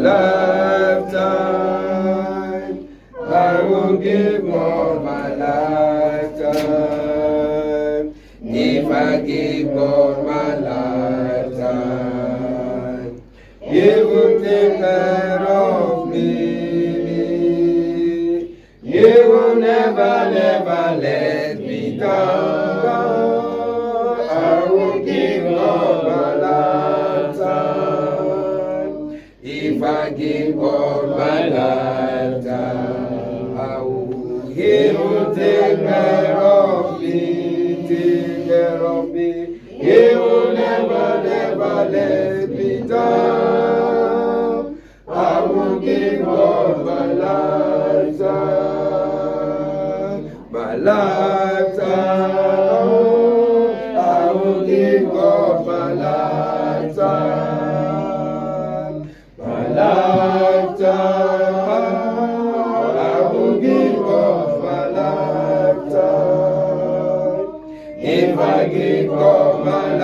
lifetime. I will give God my lifetime. If I give God my lifetime, He will take care of me. He will never, never let me down. I will give God my lifetime. If I give God my lifetime, He will take care of me. Take care of me. He will never, never let me down. I will give God my lifetime. My lifetime. I will give God my lifetime. My lifetime. I will give God my lifetime. If I give God my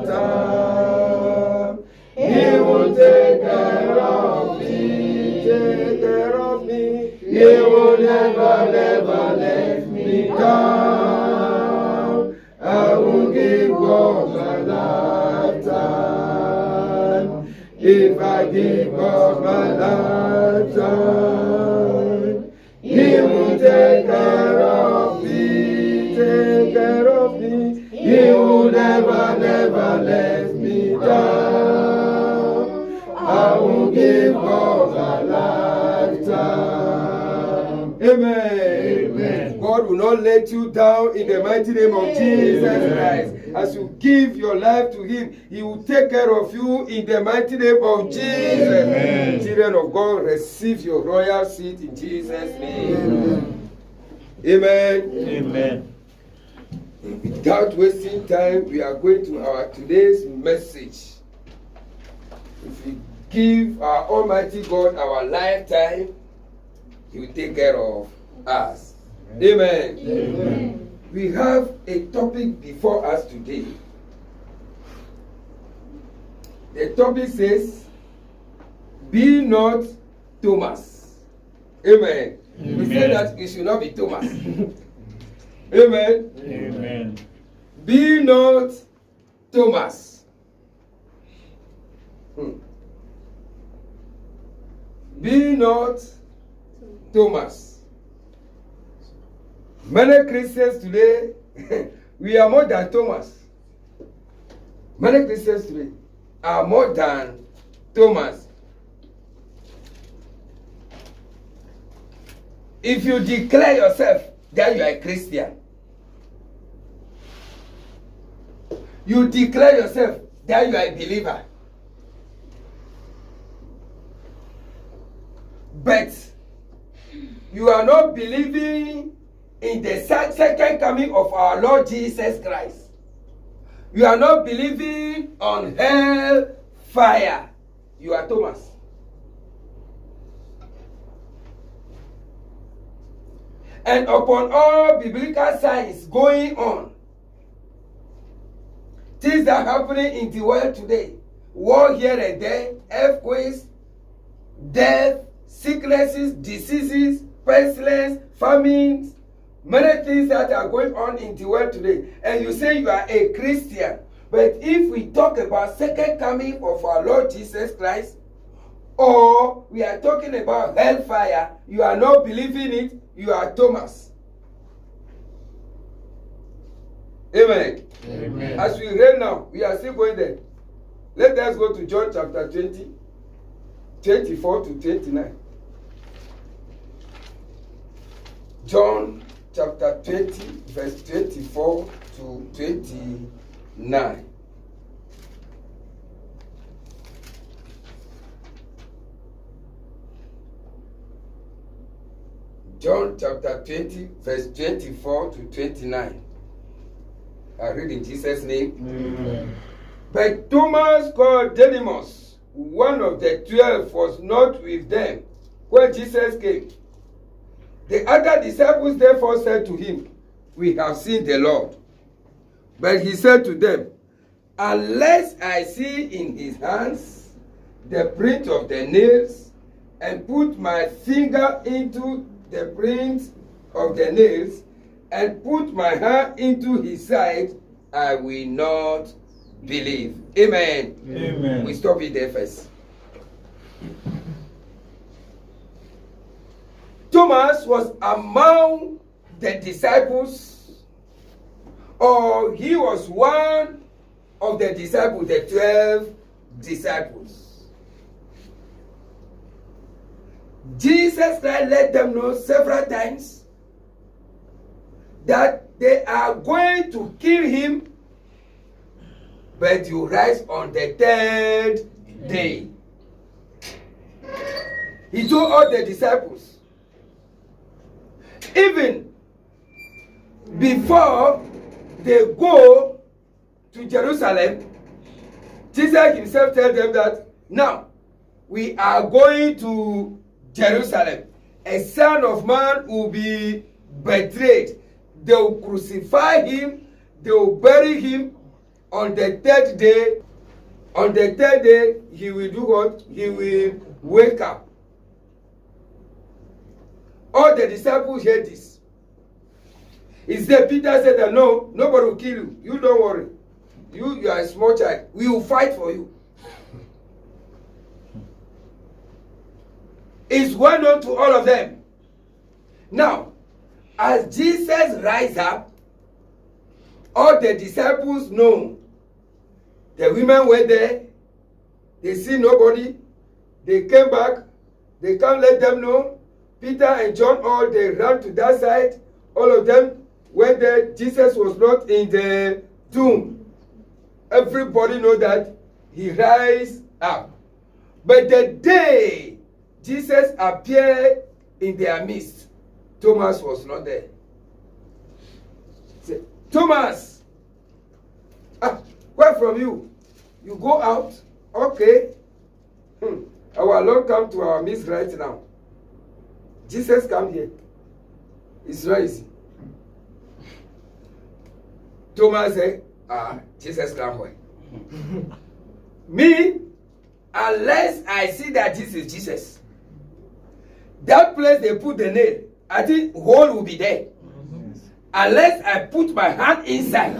lifetime, He will take care of me. Take care of me. He will never, never let me down. I will give God my lifetime. If I give God my lifetime, He will take care of me. Take care of me. He will never, never let me down. I will give God my lifetime. Amen. Amen. God will not let you down in the mighty name of Jesus Christ. As you give your life to Him, He will take care of you in the mighty name of Jesus. Amen. Children of God, receive your royal seat in Jesus' name. Amen. Amen. Amen. Without wasting time, we are going to our today's message. If we give our Almighty God our lifetime, He will take care of us. Amen. Amen. We have a topic before us today. The topic says, be not Thomas. Amen. Amen. We say that it should not be Thomas. Amen. Amen. Be not Thomas. Be not Thomas. Many Christians today, we are more than Thomas. Many Christians today are more than Thomas. If you declare yourself that you are a Christian, you declare yourself that you are a believer, but you are not believing in the second coming of our Lord Jesus Christ. You are not believing on hell fire. You are Thomas. And upon all biblical signs going on, things that are happening in the world today, war here and there, earthquakes, death, sicknesses, diseases, pestilence, famines, many things that are going on in the world today, and you say you are a Christian. But if we talk about second coming of our Lord Jesus Christ, or we are talking about hellfire, you are not believing it, you are Thomas. Amen. Amen. As we read now, we are still going there. Let us go to John chapter 20, 24 to 29. John chapter 20, verse 24 to 29. John chapter 20, verse 24 to 29. I read in Jesus' name. Amen. But Thomas called Didymus, one of the 12, was not with them when Jesus came. The other disciples therefore said to him, we have seen the Lord. But he said to them, unless I see in his hands the print of the nails, and put my finger into the print of the nails, and put my hand into his side, I will not believe. Amen. Amen. We stop it there first. Thomas was among the disciples, or he was one of the disciples, the 12 disciples. Jesus Christ let them know several times that they are going to kill him, but you rise on the third day. He told all the disciples, even before they go to Jerusalem, Jesus himself told them that now we are going to Jerusalem. A son of man will be betrayed. They will crucify him. They will bury him. On the third day, he will do what? He will wake up. All the disciples heard this. Instead, Peter said that no, nobody will kill you. You don't worry. You are a small child. We will fight for you. It's well known to all of them. Now, as Jesus rise up, all the disciples know. The women were there. They see nobody. They came back. They can't let them know. Peter and John, all they ran to that side. All of them were there. Jesus was not in the tomb. Everybody know that he rise up. But the day Jesus appeared in their midst, Thomas was not there. Say, Thomas, where from you? You go out? Okay. Our Lord come to our midst right now. Jesus come here. It's not easy. Thomas said, Jesus come where? Me, unless I see that this is Jesus, that place they put the nail, I think hole will be there. Unless I put my hand inside.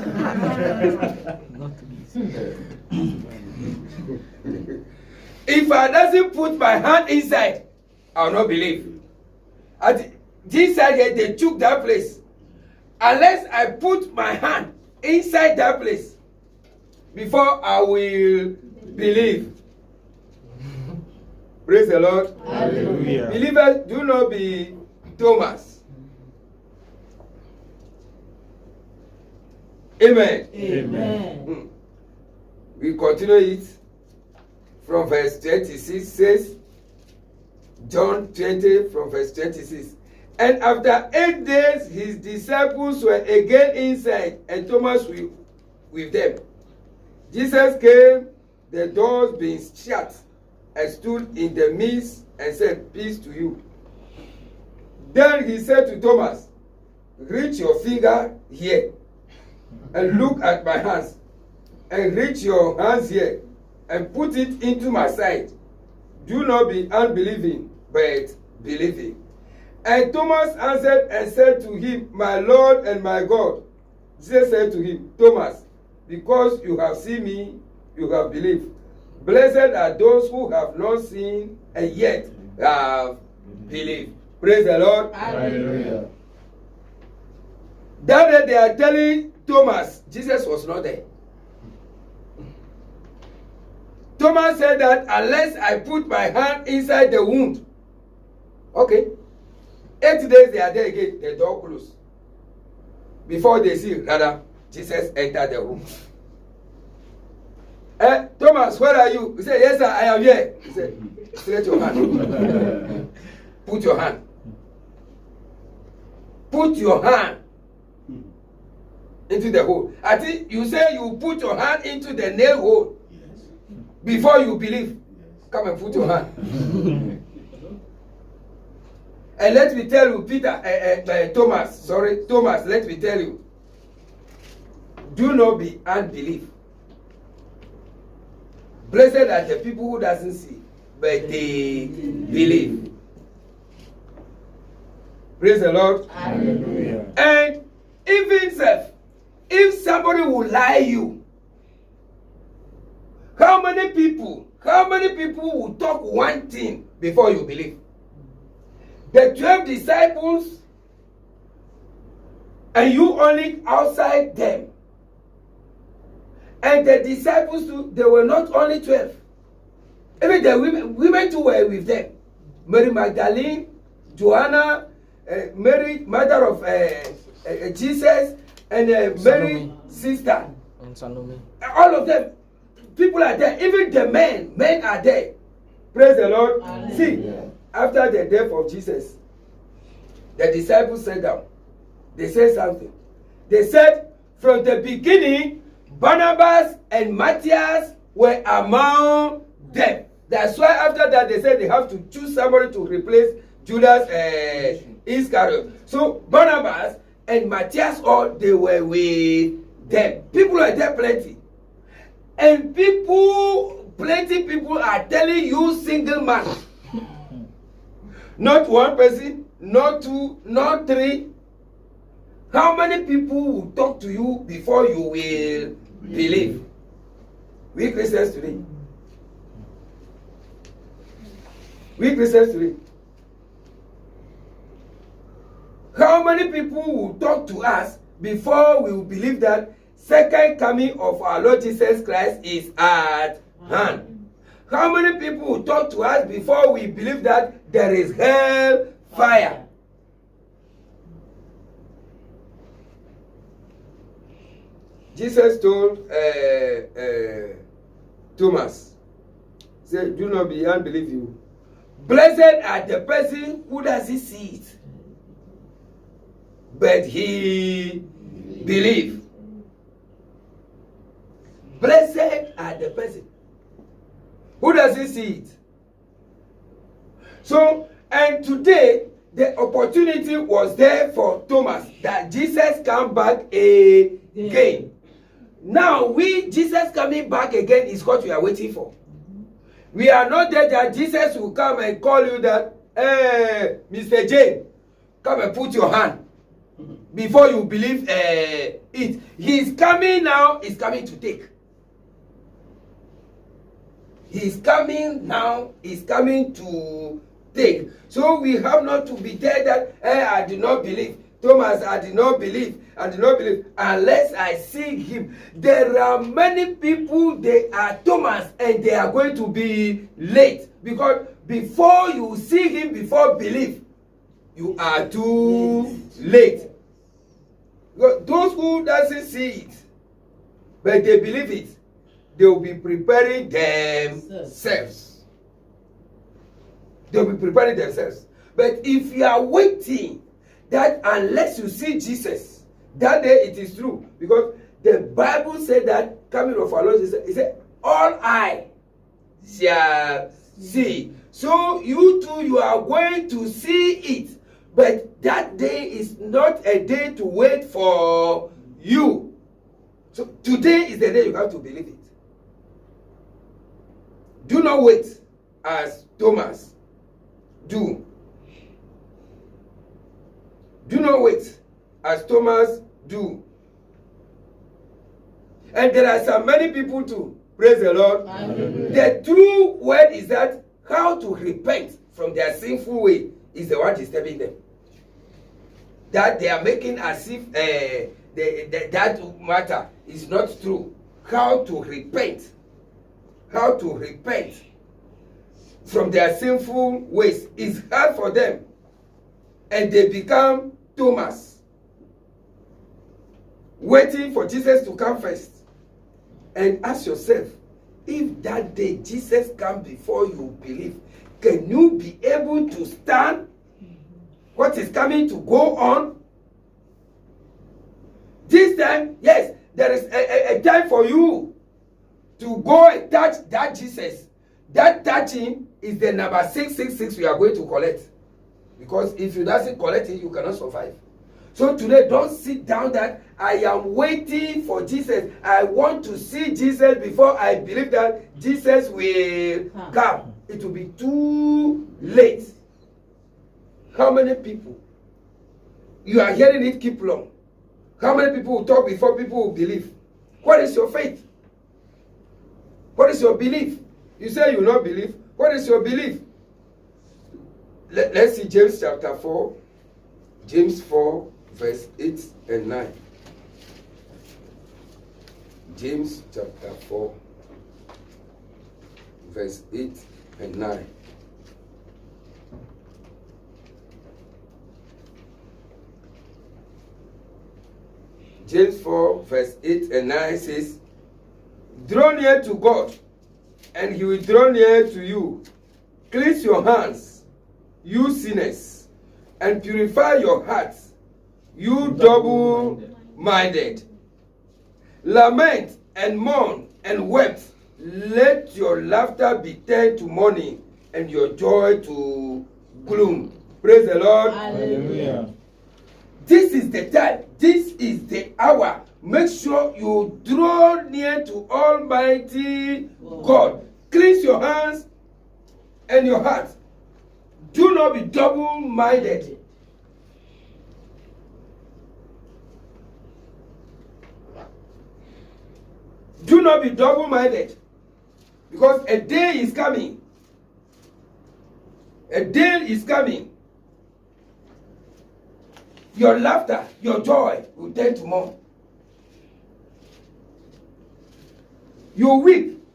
If I doesn't put my hand inside, I will not believe. This side here, they took that place. Unless I put my hand inside that place, before I will believe. Praise the Lord. Hallelujah. Believers, do not be Thomas. Amen. Amen. We continue it from verse 26 says, John 20 from verse 26. And after 8 days, his disciples were again inside, and Thomas with them. Jesus came, the doors being shut, and stood in the midst and said, Peace to you. Then he said to Thomas, reach your finger here, and look at my hands, and reach your hands here, and put it into my side. Do not be unbelieving, but believing. And Thomas answered and said to him, My Lord and my God. Jesus said to him, Thomas, because you have seen me, you have believed. Blessed are those who have not seen and yet have believed. Praise the Lord. Hallelujah. That day they are telling Thomas, Jesus was not there. Thomas said that unless I put my hand inside the wound, okay, 8 days they are there again, the door closed. Before they see, rather, Jesus entered the room. Thomas, where are you? He said, yes, sir, I am here. He said, stretch your hand. Put your hand. Put your hand into the hole. I think you say you put your hand into the nail hole before you believe. Come and put your hand. And let me tell you, Thomas, let me tell you, do not be unbelief, Blessed are the people who doesn't see, but they believe. Praise the Lord. Hallelujah. And even if somebody will lie you, how many people will talk one thing before you believe? The 12 disciples, and you only outside them. And the disciples too, they were not only 12. Even the women too were with them. Mary Magdalene, Joanna, Mary, mother of Jesus, and Mary, sister. All of them, people are there. Even the men are there. Praise the Lord. Amen. See, after the death of Jesus, the disciples sat down. They said something. They said, from the beginning, Barnabas and Matthias were among them. That's why after that they said they have to choose somebody to replace Judas Iscariot. So Barnabas and Matthias, all they were with them. People are there plenty. And plenty people are telling you single man. Not one person, not two, not three. How many people will talk to you before you will believe? We Christians today. We Christians today. How many people will talk to us before we will believe that second coming of our Lord Jesus Christ is at hand? How many people will talk to us before we believe that there is hell fire? Jesus told Thomas, said, do not be unbelieving. Blessed are the person who doesn't see it, but he believes. Blessed are the person who doesn't see it. So, and today, the opportunity was there for Thomas that Jesus come back again. Now, Jesus coming back again is what we are waiting for. We are not there that Jesus will come and call you that, Mr. Jane, come and put your hand before you believe it. He's coming now, he's coming to take. He's coming now, he's coming to take. So we have not to be there that, I did not believe. Thomas, I did not believe. I did not believe unless I see him. There are many people, they are Thomas, and they are going to be late. Because before you see him, before believe, you are too late. Because those who doesn't see it, but they believe it, they will be preparing themselves. They will be preparing themselves. But if you are waiting, that unless you see Jesus, that day it is true. Because the Bible said that coming of our Lord Jesus, it said, all eye shall see. So you too, you are going to see it. But that day is not a day to wait for you. So today is the day you have to believe it. Do not wait as Thomas do. Do not wait as Thomas do. And there are so many people too. Praise the Lord. Hallelujah. The true word is that how to repent from their sinful way is the one disturbing them. That they are making as if that matter is not true. How to repent. How to repent from their sinful ways is hard for them. And they become Thomas, waiting for Jesus to come first. And ask yourself, if that day Jesus comes before you believe, can you be able to stand what is coming to go on? This time, yes, there is a time for you to go and touch that Jesus. That touching is the number 666 we are going to collect. Because if you doesn't collect it, you cannot survive. So today, don't sit down that I am waiting for Jesus. I want to see Jesus before I believe that Jesus will come. It will be too late. How many people? You are hearing it keep long. How many people will talk before people will believe? What is your faith? What is your belief? You say you not believe. What is your belief? Let's see James chapter 4. James 4, verse 8 and 9. James chapter 4, verse 8 and 9. James 4, verse 8 and 9 says, draw near to God, and he will draw near to you. Cleanse your hands, you sinners, and purify your hearts, you double-minded. Lament and mourn and weep. Let your laughter be turned to mourning, and your joy to gloom. Praise the Lord. Hallelujah. This is the time. This is the hour. Make sure you draw near to Almighty God. Cleanse your hands and your heart. Do not be double-minded. Do not be double-minded. Because a day is coming. A day is coming. Your laughter, your joy will turn to mourn. You weep.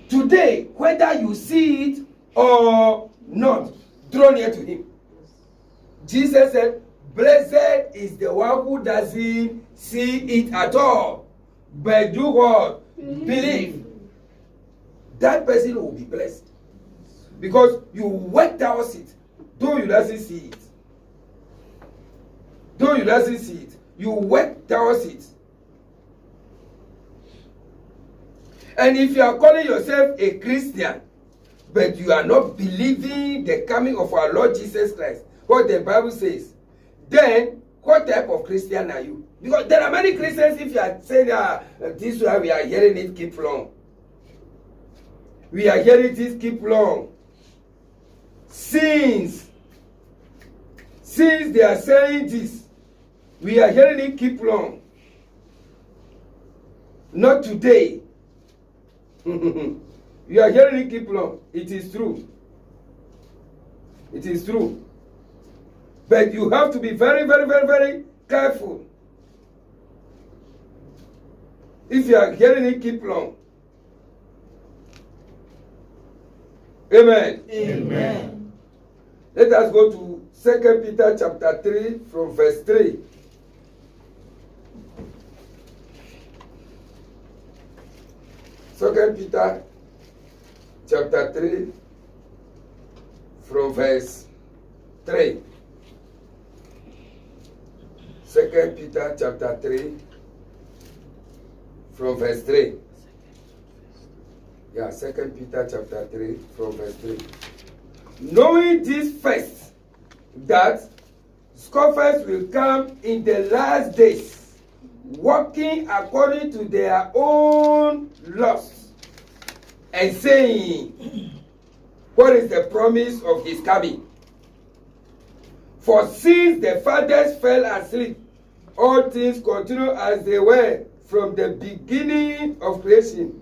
Today, whether you see it or not, draw near to him. Jesus said, blessed is the one who doesn't see it at all, but do what? Believe. That person will be blessed. Because you work towards it, though you doesn't see it. Though you doesn't see it, you work towards it. And if you are calling yourself a Christian, but you are not believing the coming of our Lord Jesus Christ, what the Bible says, then what type of Christian are you? Because there are many Christians, if you are saying this way, we are hearing it keep long. We are hearing this keep long. Since they are saying this, we are hearing it keep long. Not today. You are hearing it keep long. It is true. It is true. But you have to be very, very, very, very careful. If you are hearing it keep long. Amen. Amen. Let us go to 2 Peter chapter 3 from verse 3. Second Peter chapter 3 from verse 3. 2 Peter chapter 3 from verse 3. Yeah, 2 Peter chapter 3 from verse 3. Knowing this first, that scoffers will come in the last days, walking according to their own lusts, and saying, what is the promise of his coming? For since the fathers fell asleep, all things continue as they were from the beginning of creation.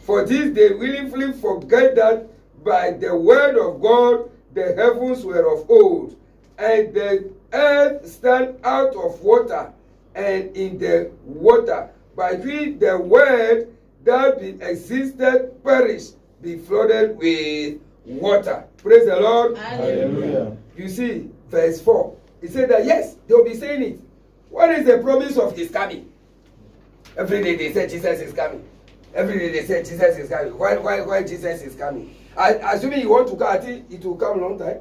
For this they willingly forget that by the word of God the heavens were of old, and the earth stand out of water, and in the water by which the word that existed perished, be flooded with water. Praise the Lord. Hallelujah. You see, verse 4. He said that yes, they will be saying it. What is the promise of his coming? Every day they say Jesus is coming. Every day they say Jesus is coming. Why Jesus is coming? Assuming you want to come, I think it will come a long time.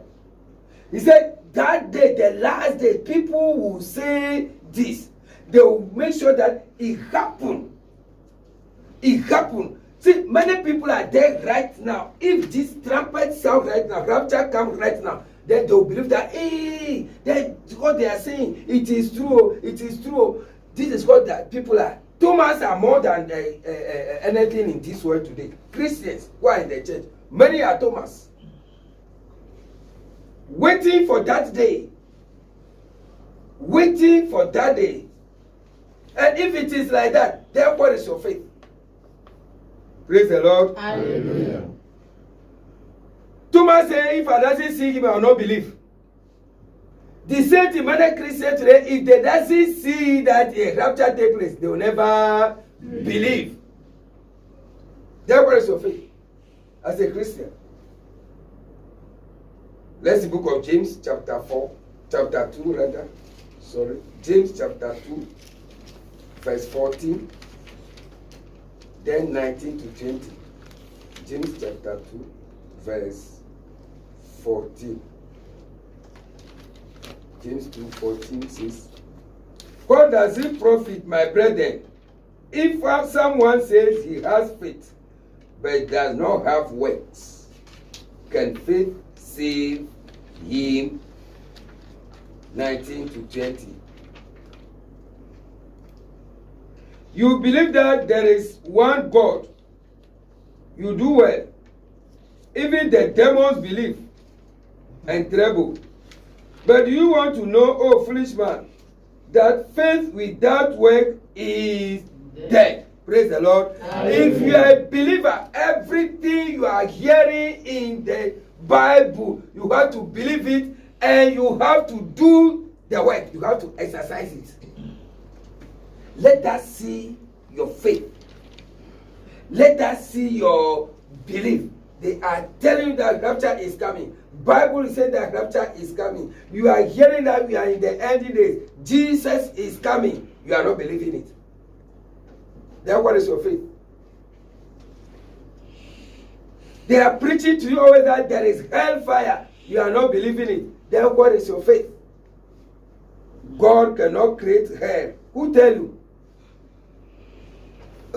He said that day, the last day, people will say this. They will make sure that it happened. It happened. See, many people are dead right now. If this trumpet sound right now, rapture comes right now, then they will believe that, hey, that what they are saying, it is true, it is true. This is what that people are. Thomas are more than anything in this world today. Christians who are in the church, many are Thomas. Waiting for that day. Waiting for that day. And if it is like that, then what is your faith? Praise the Lord. Hallelujah. Thomas said, if I doesn't see him, I will not believe. The same thing, many Christians today, if they doesn't see that a rapture take place, they will never believe. Then what is your faith as a Christian? Let's the book of James, chapter 2 rather. Sorry. James chapter 2, verse 14. Then 19 to 20. James chapter 2, verse 14. James 2:14 says, what does it profit, my brethren, if someone says he has faith, but does not have works? Can faith save him? 19 to 20. You believe that there is one God. You do well. Even the demons believe and tremble. But do you want to know, oh foolish man, that faith without work is dead? Praise the Lord. If you are a believer, everything you are hearing in the Bible, you have to believe it and you have to do the work. You have to exercise it. Let us see your faith. Let us see your belief. They are telling you that rapture is coming. Bible is saying that rapture is coming. You are hearing that we are in the end days. Jesus is coming. You are not believing it. Then what is your faith? They are preaching to you always that there is hellfire. You are not believing it. Then what is your faith? God cannot create hell. Who tell you?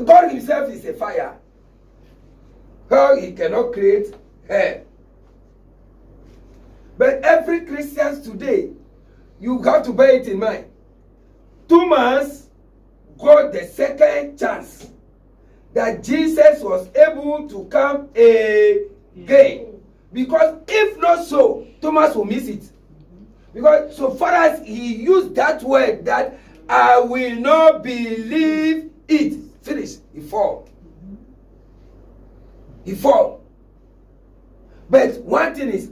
God himself is a fire. How he cannot create hell? But every Christian today, you have to bear it in mind. Thomas got the second chance that Jesus was able to come again. Because if not so, Thomas will miss it. Because so far as he used that word that I will not believe it, finish, he fall. He fall. But one thing is,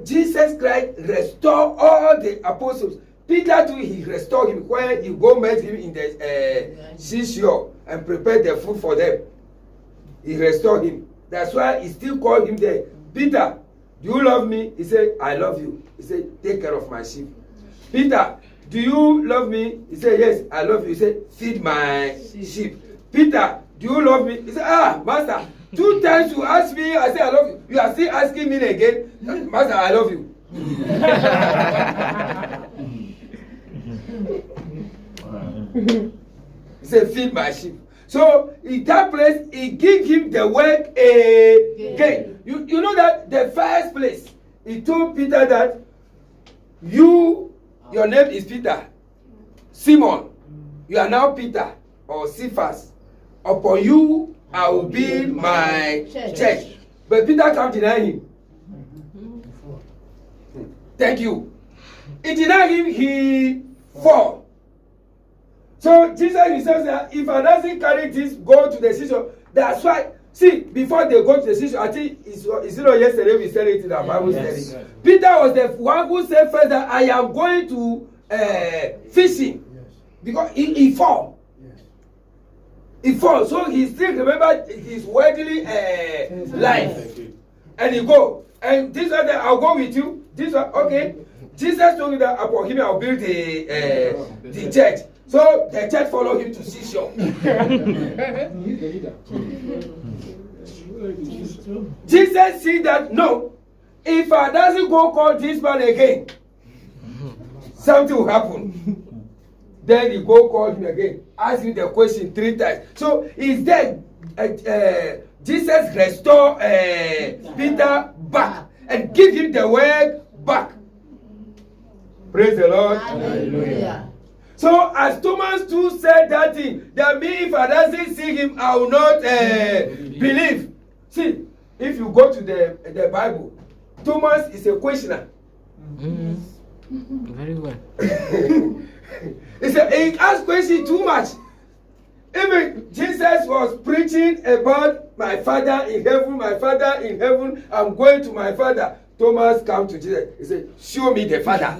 Jesus Christ restored all the apostles. Peter too, he restored him when he go met him in the seashore and prepared the food for them. He restored him. That's why he still called him there. Peter, do you love me? He said, I love you. He said, take care of my sheep. Peter, do you love me? He said, yes, I love you. He said, feed my sheep. Peter, do you love me? He said, master, 2 times you ask me, I say I love you. You are still asking me again, master, I love you. He said, feed my sheep. So in that place, he gave him the work again. You know that the first place, he told Peter that your name is Peter. Simon, you are now Peter or Cephas. Upon you, I will build my church. But Peter can't deny him. Thank you. He denied him, he fall. So Jesus himself said, if I doesn't carry this, go to the seashore. That's why, see, before they go to the seashore, I think it's yesterday we said it in our Bible study. Peter was the one who said first that I am going to fishing. Because he fall. He falls, so he still remember his worldly life. And he go. And this one, I'll go with you. This one, okay. Jesus told me that upon him I'll build the church. So the church followed him to seashore. Jesus see that, no, if I doesn't go call this man again, something will happen. Then he go call him again, ask him the question 3 times. So is there Jesus restore Peter back and give him the word back. Praise the Lord. Hallelujah. So as Thomas too said that thing, that means if I doesn't see him, I will not believe. See, if you go to the Bible, Thomas is a questioner. Very well. He asked questions too much. Even Jesus was preaching about my Father in heaven, my Father in heaven, I'm going to my Father. Thomas came to Jesus. He said, show me the Father.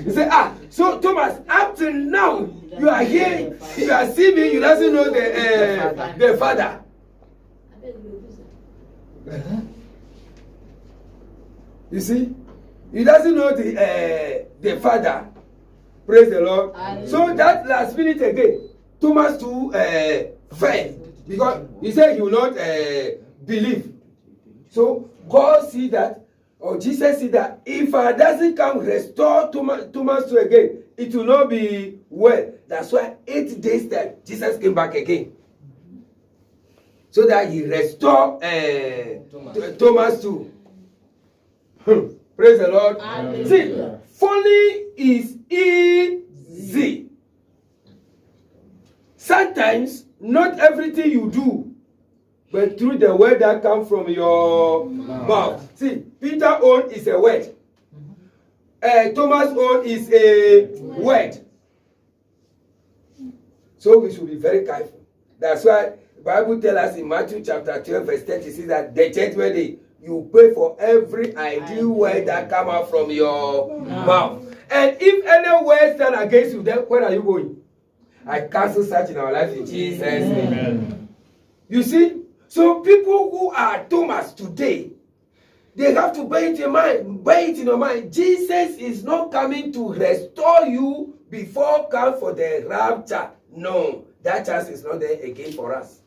He said, so Thomas, up till now, you are here, you are seeing me, you doesn't know the Father. You see, he doesn't know the Father. Praise the Lord. So that last minute again, Thomas too fell because he said he will not believe. So God see that, or Jesus see that, if I doesn't come restore Thomas to again, it will not be well. That's why 8 days time Jesus came back again, so that he restored Thomas too. Praise the Lord. See, falling is easy. Sometimes not everything you do, but through the word that comes from your mouth. See, Peter own is a word. Thomas own is a word. So we should be very careful. That's why the Bible tells us in Matthew chapter 12 verse 36 that the judgment day, you pay for every ideal word that come out from your mouth. And if any word stand against you, then where are you going? I cancel such in our life in Jesus' name. Amen. You see? So people who are Thomas today, they have to bear it in your mind. Jesus is not coming to restore you before come for the rapture. No, that chance is not there again for us.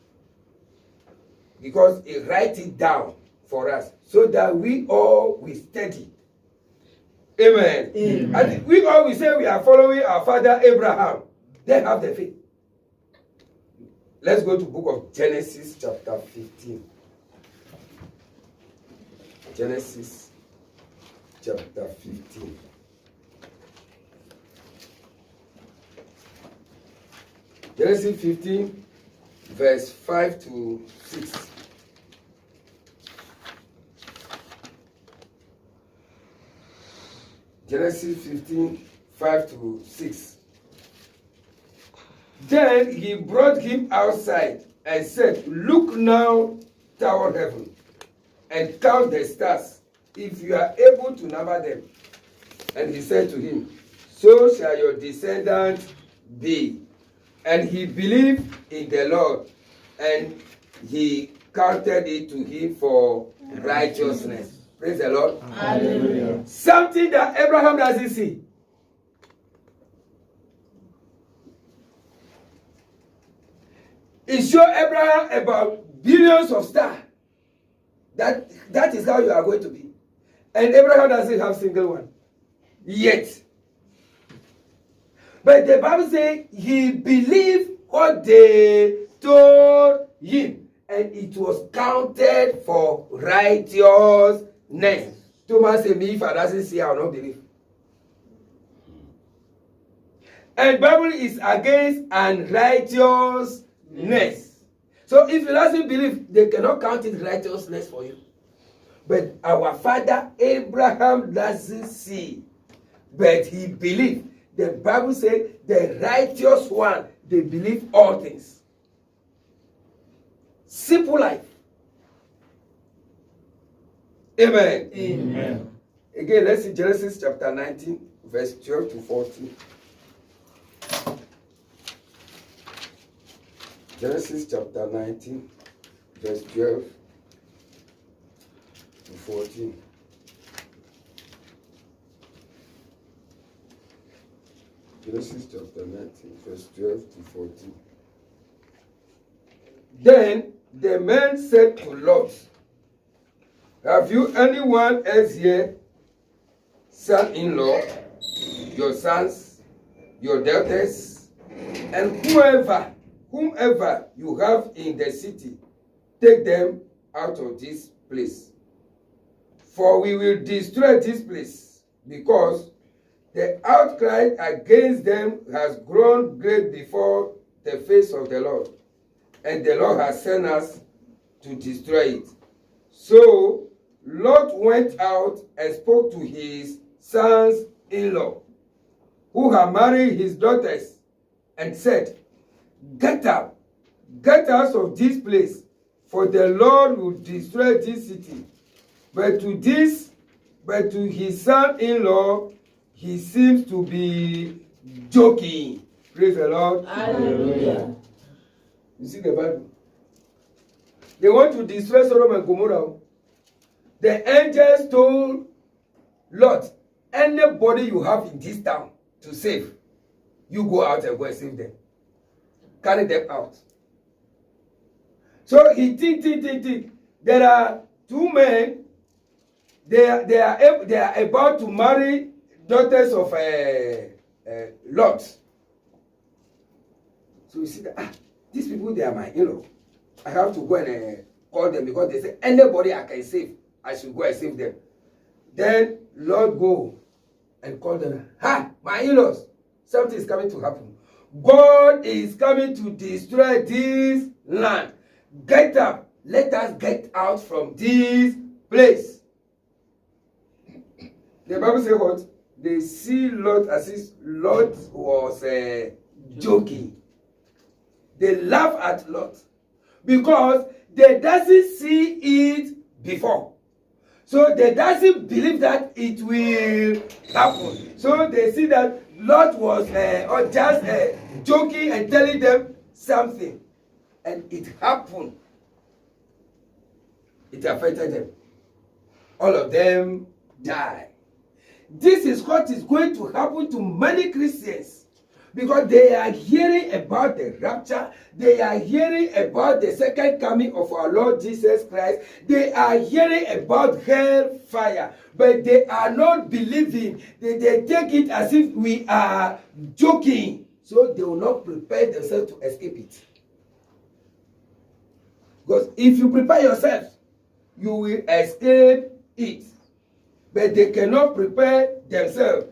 Because he write it down for us so that we all will study. Amen. Amen. And we all will say we are following our father Abraham. They have the faith. Let's go to book of Genesis chapter 15. Genesis chapter 15. Genesis 15 verse 5 to 6. Genesis 15, 5 to 6. Then he brought him outside and said, look now toward heaven and count the stars, if you are able to number them. And he said to him, so shall your descendants be. And he believed in the Lord, and he counted it to him for righteousness. Praise the Lord. Hallelujah. Something that Abraham doesn't see. It shows Abraham about billions of stars. That is how you are going to be. And Abraham doesn't have single one. Yet. But the Bible says he believed what they told him. And it was counted for righteousness. Thomas said, me, if I doesn't see, I will not believe. And Bible is against unrighteousness. So if you doesn't believe, they cannot count it righteousness for you. But our father Abraham doesn't see, but he believed. The Bible says the righteous one, they believe all things. Simple life. Amen. Amen. Again, let's see Genesis chapter 19, verse 12 to 14. Genesis chapter 19, verse 12 to 14. Genesis chapter 19, verse 12 to 14. Then the man said to Lot, have you anyone else here, son-in-law, your sons, your daughters, and whomever you have in the city, take them out of this place. For we will destroy this place, because the outcry against them has grown great before the face of the Lord, and the Lord has sent us to destroy it. So Lot went out and spoke to his sons-in-law, who had married his daughters, and said, Get up, get out of this place, for the Lord will destroy this city. But to his son-in-law, he seems to be joking. Praise the Lord. Hallelujah. You see the Bible? They want to destroy Sodom and Gomorrah. The angels told Lot, anybody you have in this town to save, you go out and go and save them. Carry them out. So he think. There are two men. They are about to marry daughters of Lot. So you see that these people, they are my in-law. I have to go and call them, because they say anybody I can save, I should go and save them. Then Lord go and call them. My in-laws, something is coming to happen. God is coming to destroy this land. Get up. Let us get out from this place. The Bible says what? They see Lot as if Lot was joking. They laugh at Lot because they doesn't see it before. So they doesn't believe that it will happen. So they see that Lot was just joking and telling them something. And it happened. It affected them. All of them died. This is what is going to happen to many Christians, because they are hearing about the rapture. They are hearing about the second coming of our Lord Jesus Christ. They are hearing about hellfire, but they are not believing. They take it as if we are joking. So they will not prepare themselves to escape it. Because if you prepare yourself, you will escape it. But they cannot prepare themselves.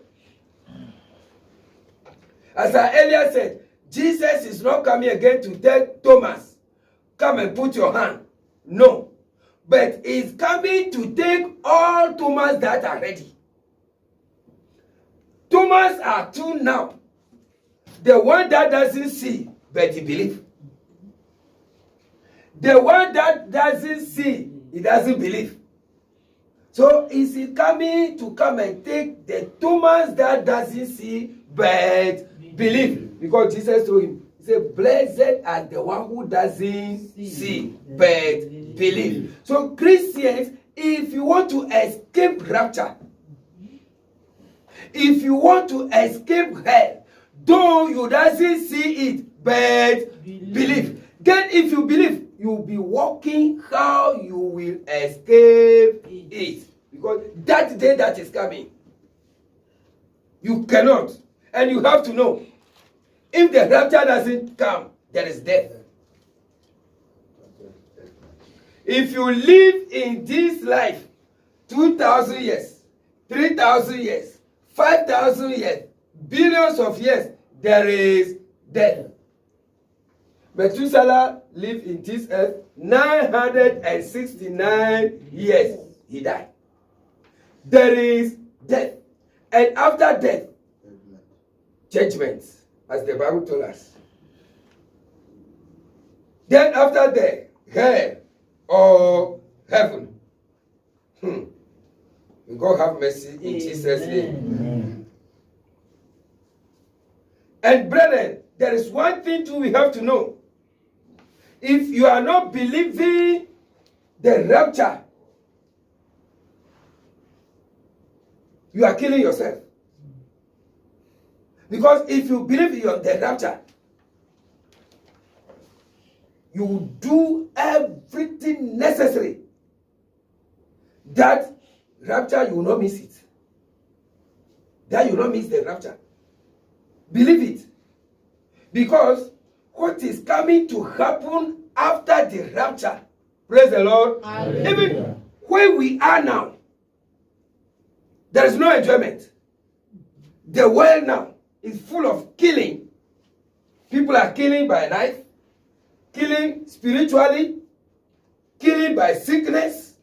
As I earlier said, Jesus is not coming again to tell Thomas, come and put your hand. No. But he's coming to take all Thomas that are ready. Thomas are two now. The one that doesn't see, but he believes. The one that doesn't see, he doesn't believe. So is he coming to come and take the Thomas that doesn't see but believe? Because Jesus told him, he said, blessed are the one who doesn't see but believe. So Christians, if you want to escape rapture, if you want to escape hell, though you doesn't see it but believe, then if you believe, you'll be walking how you will escape it. Because that day that is coming, you cannot. And you have to know, if the rapture doesn't come, there is death. If you live in this life 2,000 years, 3,000 years, 5,000 years, billions of years, there is death. Methuselah lived in this earth 969 years. He died. There is death. And after death, judgment, as the Bible told us. Then after death, hell or heaven. May God have mercy in Jesus' name. Amen. And brethren, there is one thing too we have to know. If you are not believing the rapture, you are killing yourself. Because if you believe in the rapture, you will do everything necessary that rapture, you will not miss it. That you will not miss the rapture. Believe it. Because what is coming to happen after the rapture, praise the Lord, even where we are now, There is no enjoyment. The world now is full of killing. People are killing by knife, killing spiritually, killing by sickness.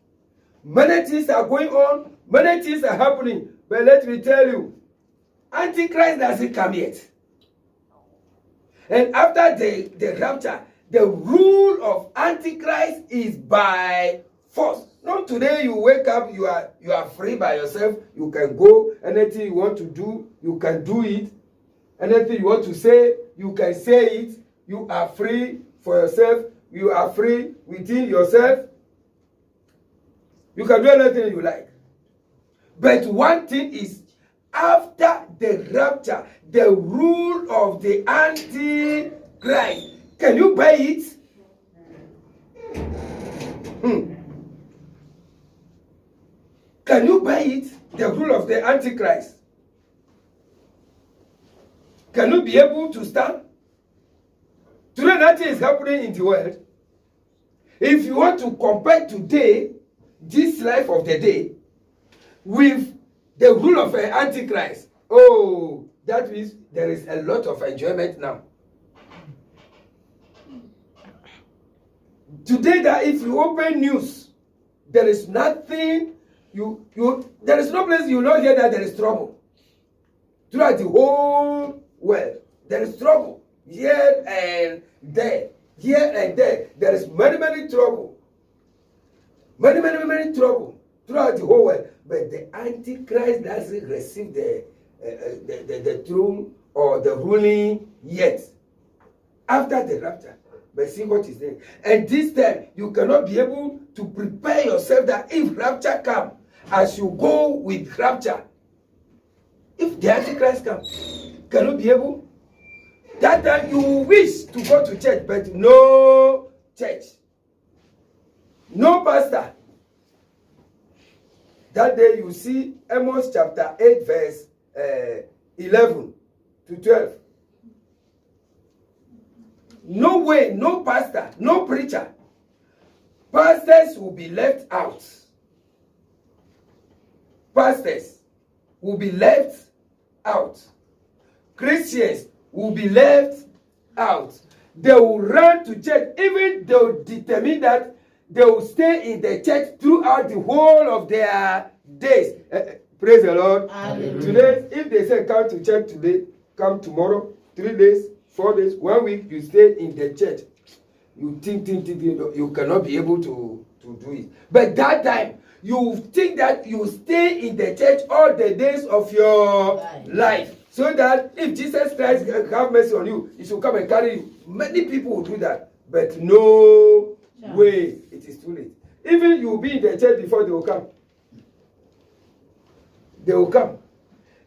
Many things are going on. Many things are happening. But let me tell you, Antichrist doesn't come yet. And after the rapture, the rule of Antichrist is by force. Not today you wake up, you are free by yourself. You can go. Anything you want to do, you can do it. Anything you want to say, you can say it. You are free for yourself. You are free within yourself. You can do anything you like. But one thing is, after the rapture, the rule of the Antichrist, can you buy it? Can you buy it? The rule of the Antichrist. Can you be able to stand? Today, nothing is happening in the world. If you want to compare today, this life of the day, with the rule of an Antichrist, oh, that means there is a lot of enjoyment now. Today, that if you open news, there is nothing, there is no place you will not hear that there is trouble. Throughout the whole world, there is trouble. Here and there. Here and there. There is many trouble. Many trouble throughout the whole world. But the Antichrist doesn't receive the throne or the ruling yet. After the rapture. But see what is there. And this time, you cannot be able to prepare yourself that if rapture comes, as you go with rapture, if the Antichrist comes, can you be able? That time you wish to go to church, but no church. No pastor. That day you see Amos chapter 8 verse 11 to 12. No way, no pastor, no preacher. Pastors will be left out. Pastors will be left out. Christians will be left out. They will run to church. Even they will determine that they will stay in the church throughout the whole of their days. Praise the Lord. Hallelujah. Today, if they say come to church today, come tomorrow, 3 days, 4 days, 1 week, you stay in the church. You think, you cannot be able to do it. But that time, you think that you stay in the church all the days of your life. So that if Jesus Christ have mercy on you, he should come and carry you. Many people will do that. But no way, it is too late. Even you will be in the church before they will come. They will come.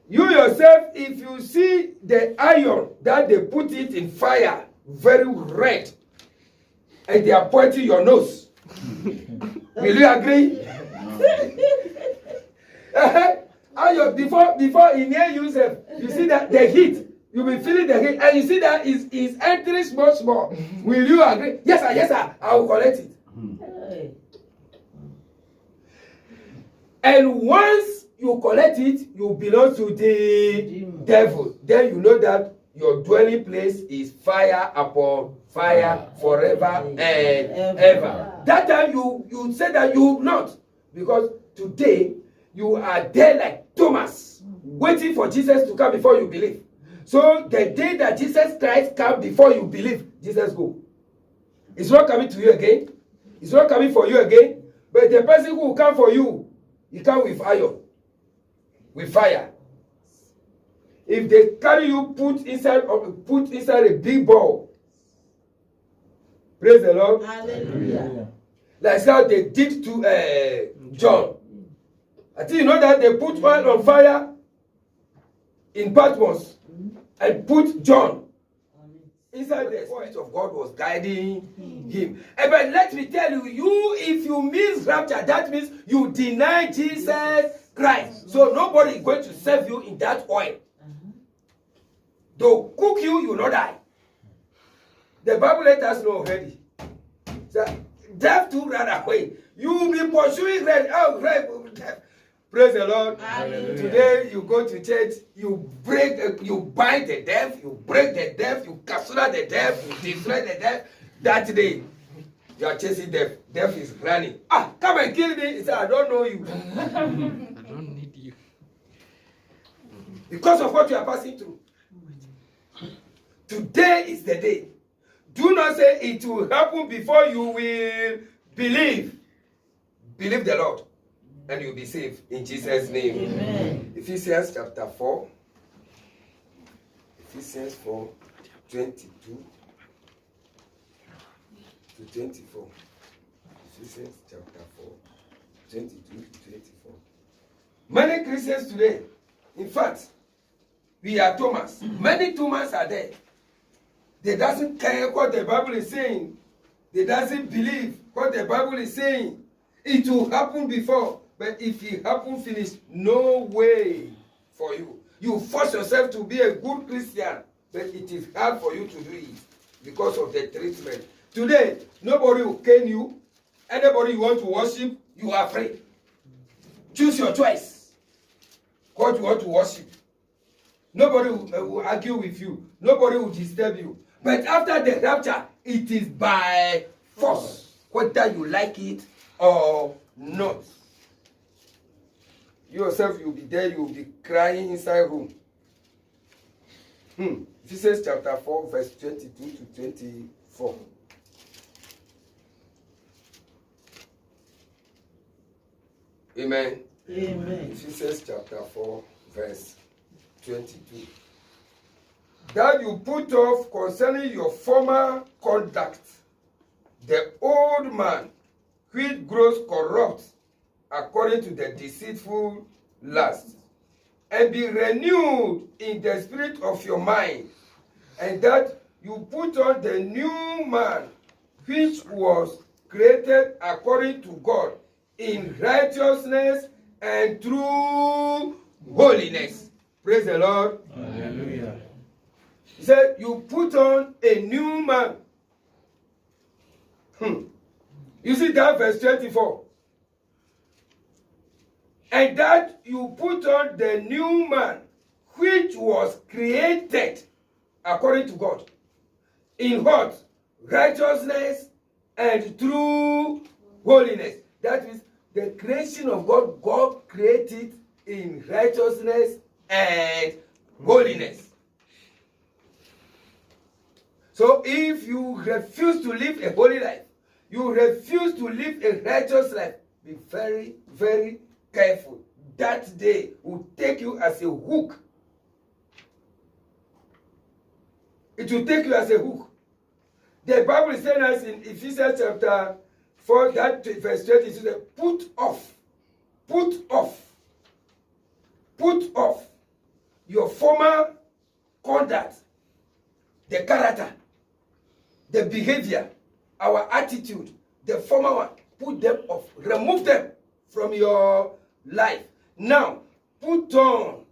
You yourself, if you see the iron that they put it in fire, very red, and they are pointing your nose, will you agree? Iron, before in near yourself, you see that the heat, you'll be feeling the heat, and you see that is entering small. Will you agree? Yes sir, I will collect it. And once you collect it, you belong to the devil. Then you know that your dwelling place is fire upon fire forever and ever. That time you say that you will not. Because today you are there like Thomas, waiting for Jesus to come before you believe. So the day that Jesus Christ comes before you believe, Jesus go. It's not coming to you again. It's not coming for you again. But the person who will come for you, he comes with iron. With fire. If they carry you, put inside a big ball. Praise the Lord. Hallelujah. That's how they did to John. I think you know that they put oil on fire in Patmos and put John inside. The Spirit of God was guiding him. But let me tell you, if you miss rapture, that means you deny Jesus Christ. So nobody is going to serve you in that oil. They'll cook you, you will not die. The Bible let us know already. So, death to run away. You will be pursuing death. Praise the Lord. Hallelujah. Today you go to church, you bind the death, you break the death, you cancel the death, you destroy the death. That day, you are chasing death. Death is running. Ah, come and kill me. He said, I don't know you. I don't need you. Because of what you are passing through. Today is the day. Do not say it will happen before you will believe. Believe the Lord and you'll be saved in Jesus' name. Amen. Ephesians chapter 4. Ephesians 4, 22 to 24. Ephesians chapter 4, 22 to 24. Many Christians today, in fact, we are Thomas. Many Thomas are there. They doesn't care what the Bible is saying. They doesn't believe what the Bible is saying. It will happen before, but if it happen finish, no way for you. You force yourself to be a good Christian, but it is hard for you to do it because of the treatment. Today, nobody will cane you. Anybody you want to worship, you are free. Choose your choice. What you want to worship. Nobody will argue with you. Nobody will disturb you. But after the rapture, it is by force, whether you like it or not. You yourself, you'll be there, you'll be crying inside room. Ephesians chapter 4, verse 22 to 24. Amen. Amen. Ephesians chapter 4, verse 22. That you put off concerning your former conduct, the old man, which grows corrupt according to the deceitful lust, and be renewed in the spirit of your mind, and that you put on the new man, which was created according to God in righteousness and true holiness. Praise the Lord. Hallelujah. He said, you put on a new man. You see that verse 24. And that you put on the new man, which was created according to God. In what? Righteousness and true holiness. That is the creation of God. God created in righteousness and holiness. So if you refuse to live a holy life, you refuse to live a righteous life, be very, very careful. That day will take you as a hook. It will take you as a hook. The Bible is telling us in Ephesians chapter 4, that verse 20, it says, put off your former conduct, the character, the behavior, our attitude, the former one, put them off, remove them from your life. Now, put on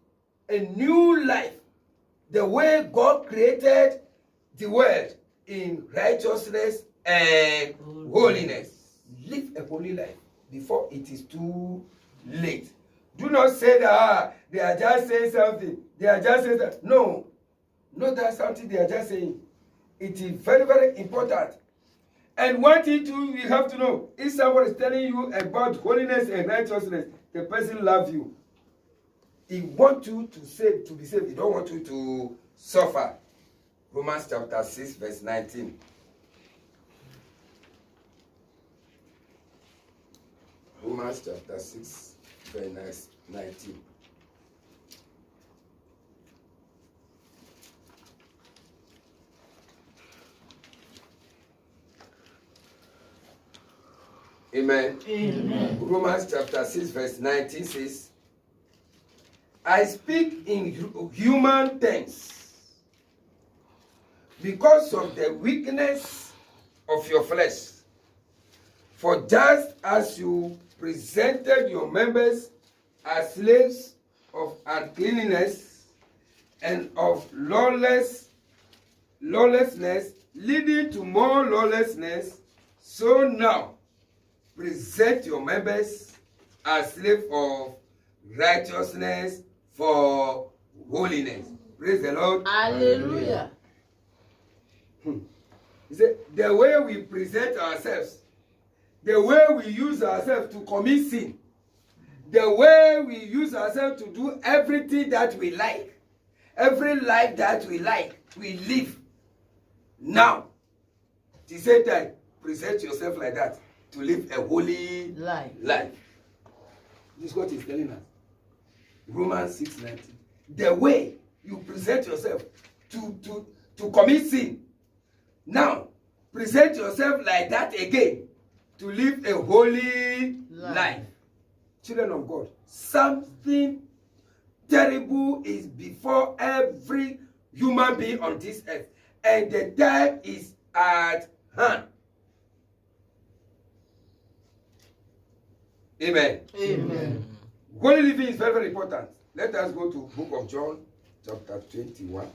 a new life, the way God created the world in righteousness and holiness. Live a holy life before it is too late. Do not say that they are just saying something. They are just saying that. No, not that something they are just saying. It is very, very important. And one thing too, we have to know, if someone is telling you about holiness and righteousness, the person loves you. He wants you to be saved. He don't want you to suffer. Romans chapter 6, verse 19. Romans chapter 6, verse 19. Amen. Amen. Romans chapter 6, verse 19 says, I speak in human terms because of the weakness of your flesh. For just as you presented your members as slaves of uncleanness and of lawlessness, leading to more lawlessness, so now present your members as slaves of righteousness for holiness. Praise the Lord. Hallelujah. He said, the way we present ourselves, the way we use ourselves to commit sin, the way we use ourselves to do everything that we like, every life that we like, we live. Now, at the same time, present yourself like that to live a holy Life. This is what he's telling us. Romans 6:19. The way you present yourself to commit sin. Now, present yourself like that again to live a holy life. Children of God, something terrible is before every human being on this earth, and the time is at hand. Amen. Amen. Holy living is very, very important. Let us go to book of John, chapter 21.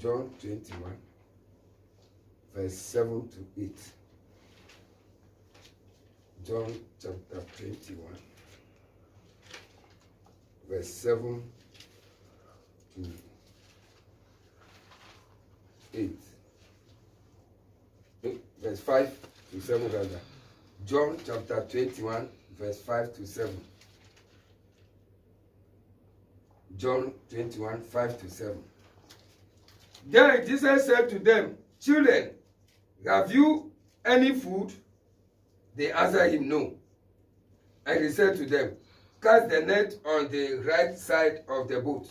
John 21, verse 7 to 8. John chapter 21, verse 7 to 8. Verse 5 to 7 rather. John chapter 21, verse 5 to 7. John 21, 5 to 7. Then Jesus said to them, children, have you any food? They answered him, no. And he said to them, cast the net on the right side of the boat,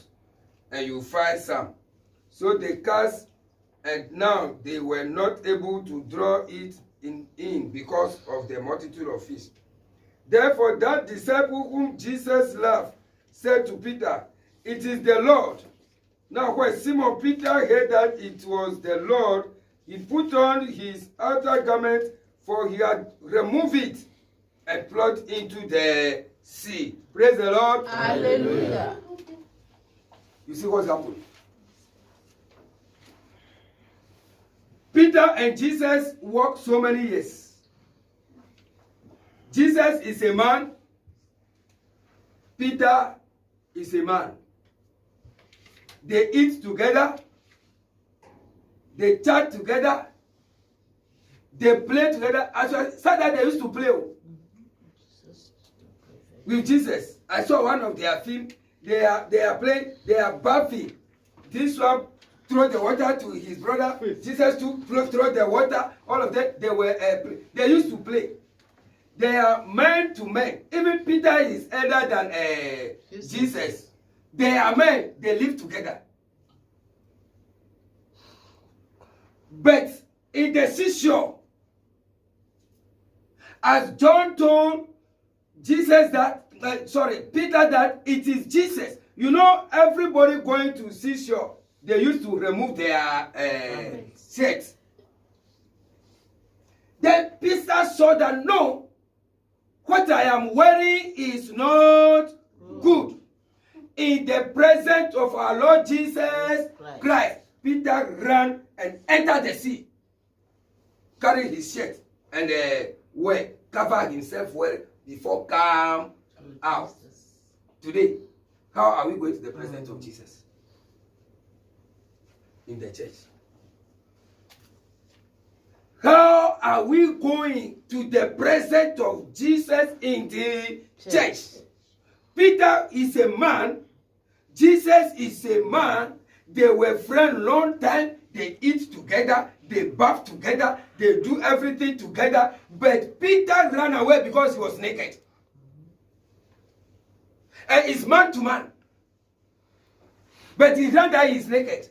and you find some. So they cast, and now they were not able to draw it in because of the multitude of fish. Therefore that disciple whom Jesus loved said to Peter, it is the Lord. Now when Simon Peter heard that it was the Lord, he put on his outer garment, for he had removed it, and plunged into the sea. Praise the Lord. Hallelujah. You see what's happening? Peter and Jesus walked so many years. Jesus is a man. Peter is a man. They eat together. They chat together. They play together. Actually, Saturday they used to play with Jesus. I saw one of their films. They are playing. They are bathing. This one throw the water to his brother. Jesus too throw the water. All of that they used to play. They are men to men. Even Peter is elder than Jesus. They are men. They live together. But in the seashore, as John told Jesus that, Peter that it is Jesus. You know, everybody going to seashore, they used to remove their shirts. Then Peter saw that no, what I am wearing is not good. In the presence of our Lord Jesus Christ, Peter ran and entered the sea, carried his shirt and covered himself well before come out. Today, how are we going to the presence of Jesus? In the church. How are we going to the presence of Jesus in the church? Peter is a man. Jesus is a man. They were friends long time. They eat together. They bath together. They do everything together. But Peter ran away because he was naked. And it's man to man. But he ran that he is naked.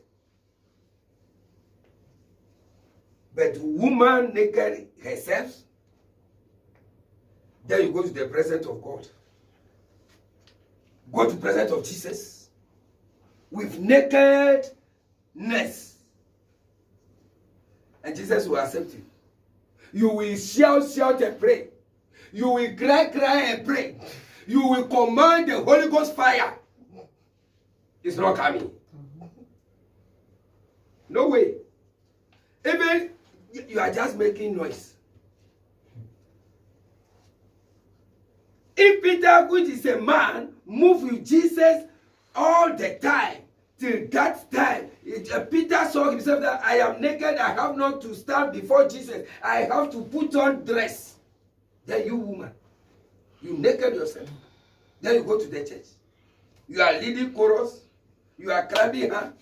But woman naked herself, then you go to the presence of God. Go to the presence of Jesus with nakedness. And Jesus will accept you. You will shout and pray. You will cry and pray. You will command the Holy Ghost fire. It's not coming. No way. Even you are just making noise. If Peter, which is a man, moved with Jesus all the time, till that time, Peter saw himself that I am naked, I have not to stand before Jesus, I have to put on dress. Then you woman, you naked yourself. Then you go to the church. You are leading chorus, you are clapping hands.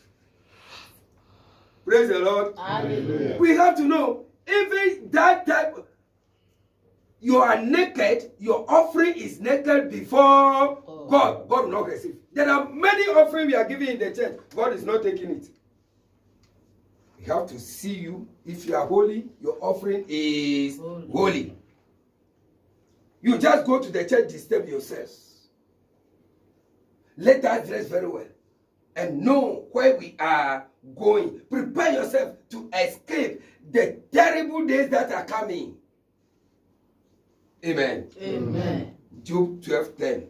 Praise the Lord. Hallelujah. We have to know, even that type, you are naked, your offering is naked before God. God will not receive. There are many offerings we are giving in the church. God is not taking it. We have to see you. If you are holy, your offering is holy. You just go to the church, disturb yourselves. Let us dress very well and know where we are going. Prepare yourself to escape the terrible days that are coming. Amen. Amen. Job 12:10.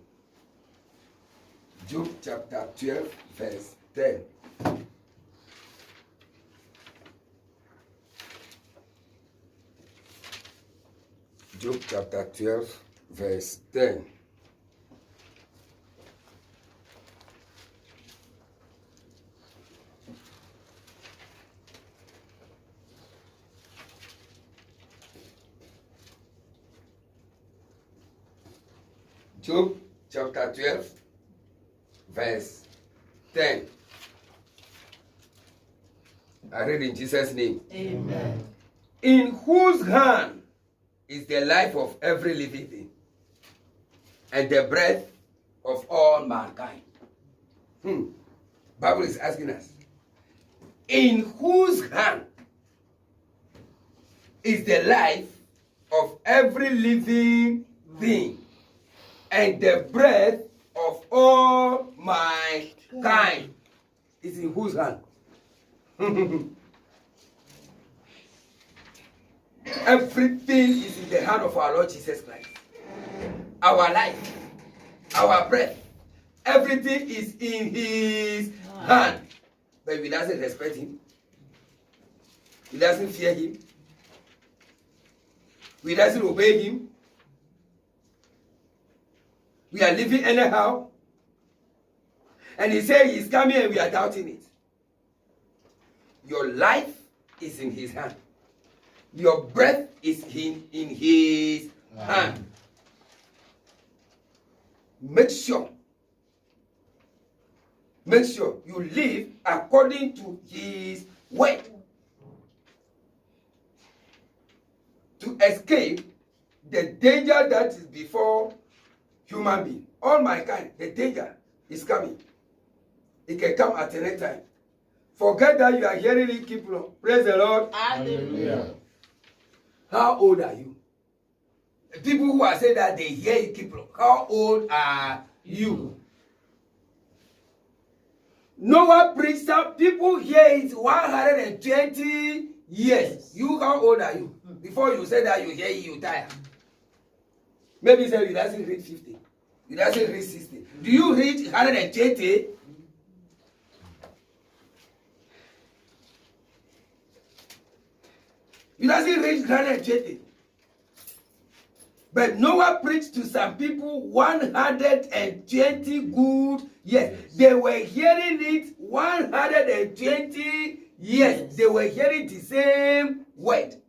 Job chapter 12, verse 10. Job chapter 12, verse 10. Job chapter 12, verse 10. I read in Jesus' name. Amen. In whose hand is the life of every living thing, and the breath of all mankind. Bible is asking us, in whose hand is the life of every living thing, and the breath of all mankind? Is in whose hand? Everything is in the hand of our Lord Jesus Christ. Our life, our breath, everything is in his hand. But we doesn't respect him. We doesn't fear him. We doesn't obey him. We are living anyhow. And he said he is coming and we are doubting it. Your life is in his hand. Your breath is in his hand. Make sure you live according to his word. To escape the danger that is before human being. All mankind, the danger is coming. It can come at any time. Forget that you are hearing it, keep on. Praise the Lord. Hallelujah. How old are you? People who are saying that they hear you, keep on. How old are you? Noah preached out, people hear it 120 years. You, how old are you? Before you say that you hear it, you tire. Maybe you say you doesn't read 50. You doesn't read 60. Do you read 120? You doesn't read 120. But Noah preached to some people 120 good years. They were hearing it 120 years. They were hearing the same word.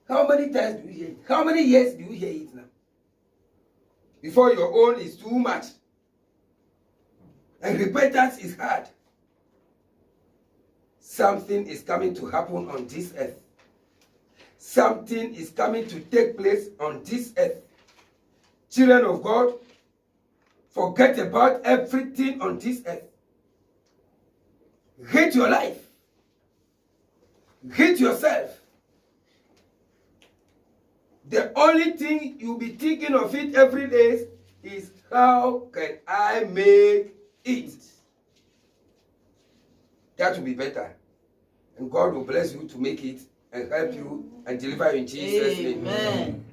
How many times do you hear it? How many years do you hear it now? Before your own is too much. And repentance is hard. Something is coming to happen on this earth. Something is coming to take place on this earth. Children of God, forget about everything on this earth. Hate your life. Hate yourself. The only thing you'll be thinking of it every day is how can I make it? That will be better. And God will bless you to make it and help you and deliver you in Jesus' name. Amen.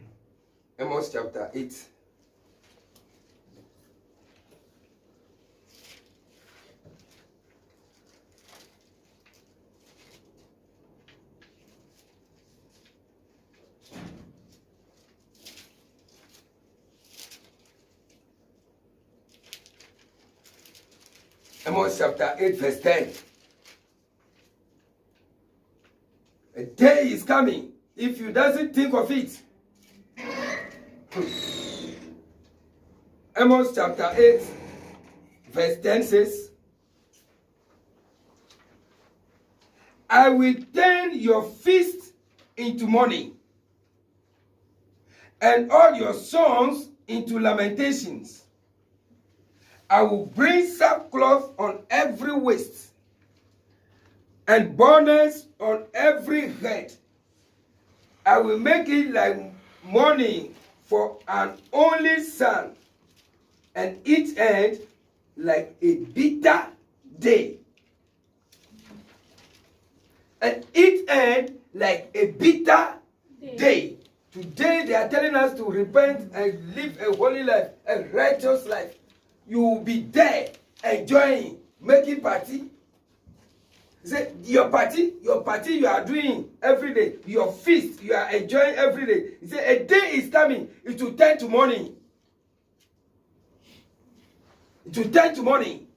Amos chapter 8. Amos chapter 8, verse 10. A day is coming. If you doesn't think of it. Amos chapter 8, verse 10 says, I will turn your feast into mourning, and all your songs into lamentations. I will bring sackcloth on every waist, and burners on every head. I will make it like mourning for an only son, and its end like a bitter day. And its end like a bitter day. Today they are telling us to repent and live a holy life, a righteous life. You will be there enjoying, making party. Say your party you are doing every day, your feast you are enjoying every day. He said a day is coming, it will turn to morning. It will turn to morning.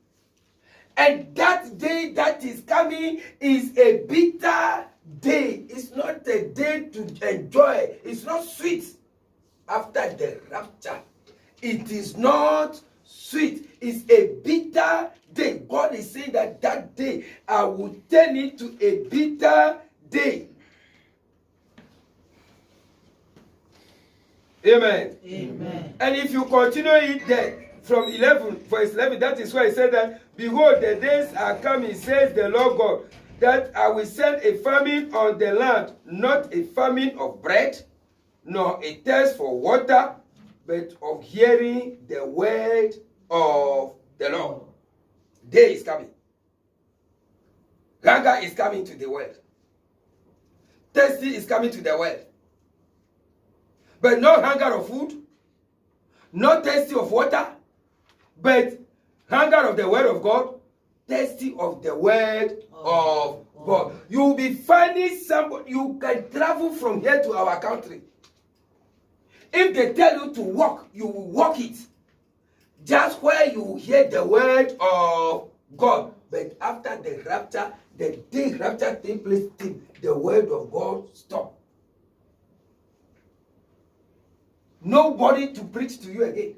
And that day that is coming is a bitter day. It's not a day to enjoy. It's not sweet. After the rapture, it is not sweet. It's a bitter day. God is saying that that day, I will turn it to a bitter day. Amen. Amen. And if you continue it there, from 11, verse 11, that is why he said that, behold, the days are coming, says the Lord God, that I will send a famine on the land, not a famine of bread, nor a thirst for water, but of hearing the word of the Lord. Day is coming. Hunger is coming to the world. Thirsty is coming to the world. But no hunger of food, no thirsty of water, but hunger of the word of God, thirsty of the word of God. You will be finding somebody, you can travel from here to our country. If they tell you to walk, you will walk it. Just where you hear the word of God. But after the rapture, the day rapture takes place, the word of God stop. Nobody to preach to you again.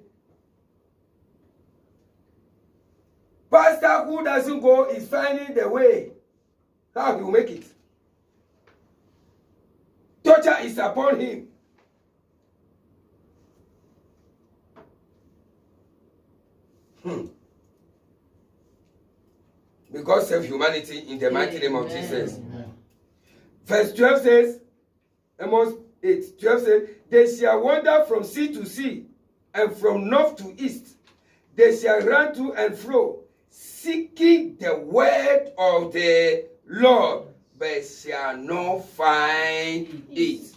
Pastor who doesn't go is finding the way how he will make it. Torture is upon him. Because of humanity in the mighty name of Jesus. Verse 12 says, Amos 8, 12 says, they shall wander from sea to sea, and from north to east. They shall run to and fro, seeking the word of the Lord, but shall not find it.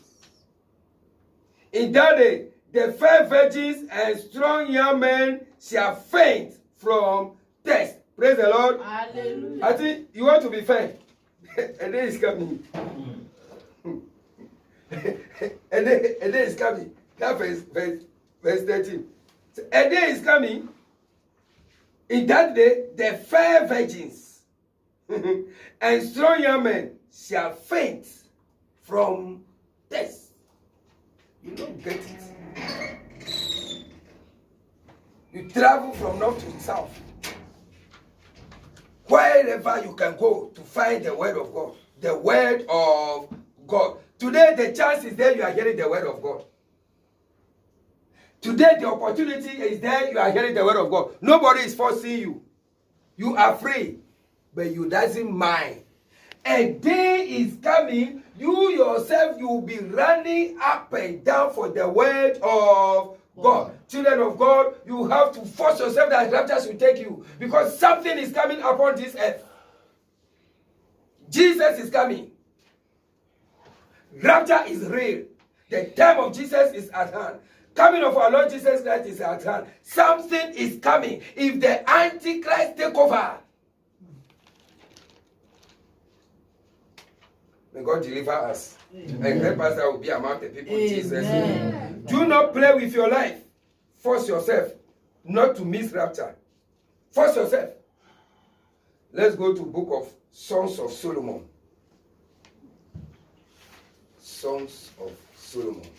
In that day, the fair virgins and strong young men shall faint from thirst. Praise the Lord. Hallelujah. I think you want to be fair. A day is coming. A day is coming. That verse 13. So a day is coming. In that day, the fair virgins and strong young men shall faint from thirst. You don't get it. You travel from north to south. Wherever you can go to find the word of God. The word of God. Today, the chance is there, you are hearing the word of God. Today, the opportunity is there, you are hearing the word of God. Nobody is forcing you. You are free, but you doesn't mind. A day is coming, you yourself, you will be running up and down for the word of God. Children of God, you have to force yourself that rapture will take you. Because something is coming upon this earth. Jesus is coming. Rapture is real. The time of Jesus is at hand. Coming of our Lord Jesus Christ is at hand. Something is coming. If the Antichrist take over, may God deliver us. Amen. And help us that will be among the people in Jesus' name. Do not play with your life. Force yourself not to miss rapture. Force yourself. Let's go to book of Songs of Solomon. Songs of Solomon.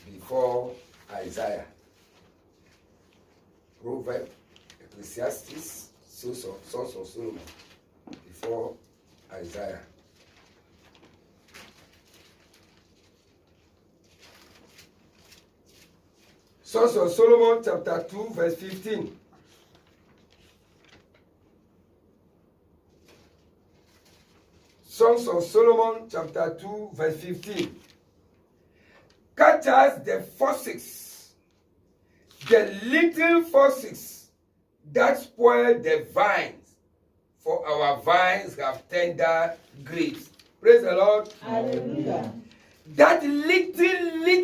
Before Isaiah. Proverbs, Ecclesiastes, Songs of Solomon. Before Isaiah. Songs of Solomon, chapter 2, verse 15. Songs of Solomon, chapter 2, verse 15. Catch us the foxes, the little foxes that spoil the vines, for our vines have tender grapes. Praise the Lord. Hallelujah. That little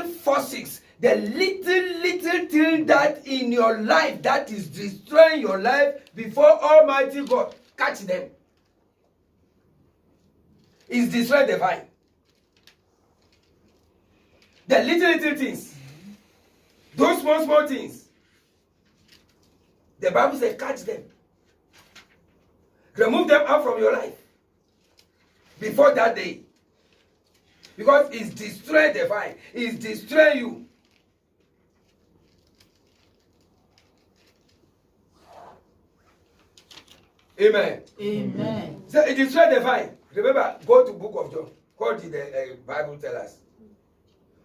foxes, the little thing that in your life that is destroying your life before Almighty God, catch them. It's destroying the vine. The little things, those small things, the Bible says catch them. Remove them out from your life before that day. Because it's destroying the vine. It's destroying you. Amen. Amen. So it destroyed the vine. Remember, go to book of John. What did the Bible tell us?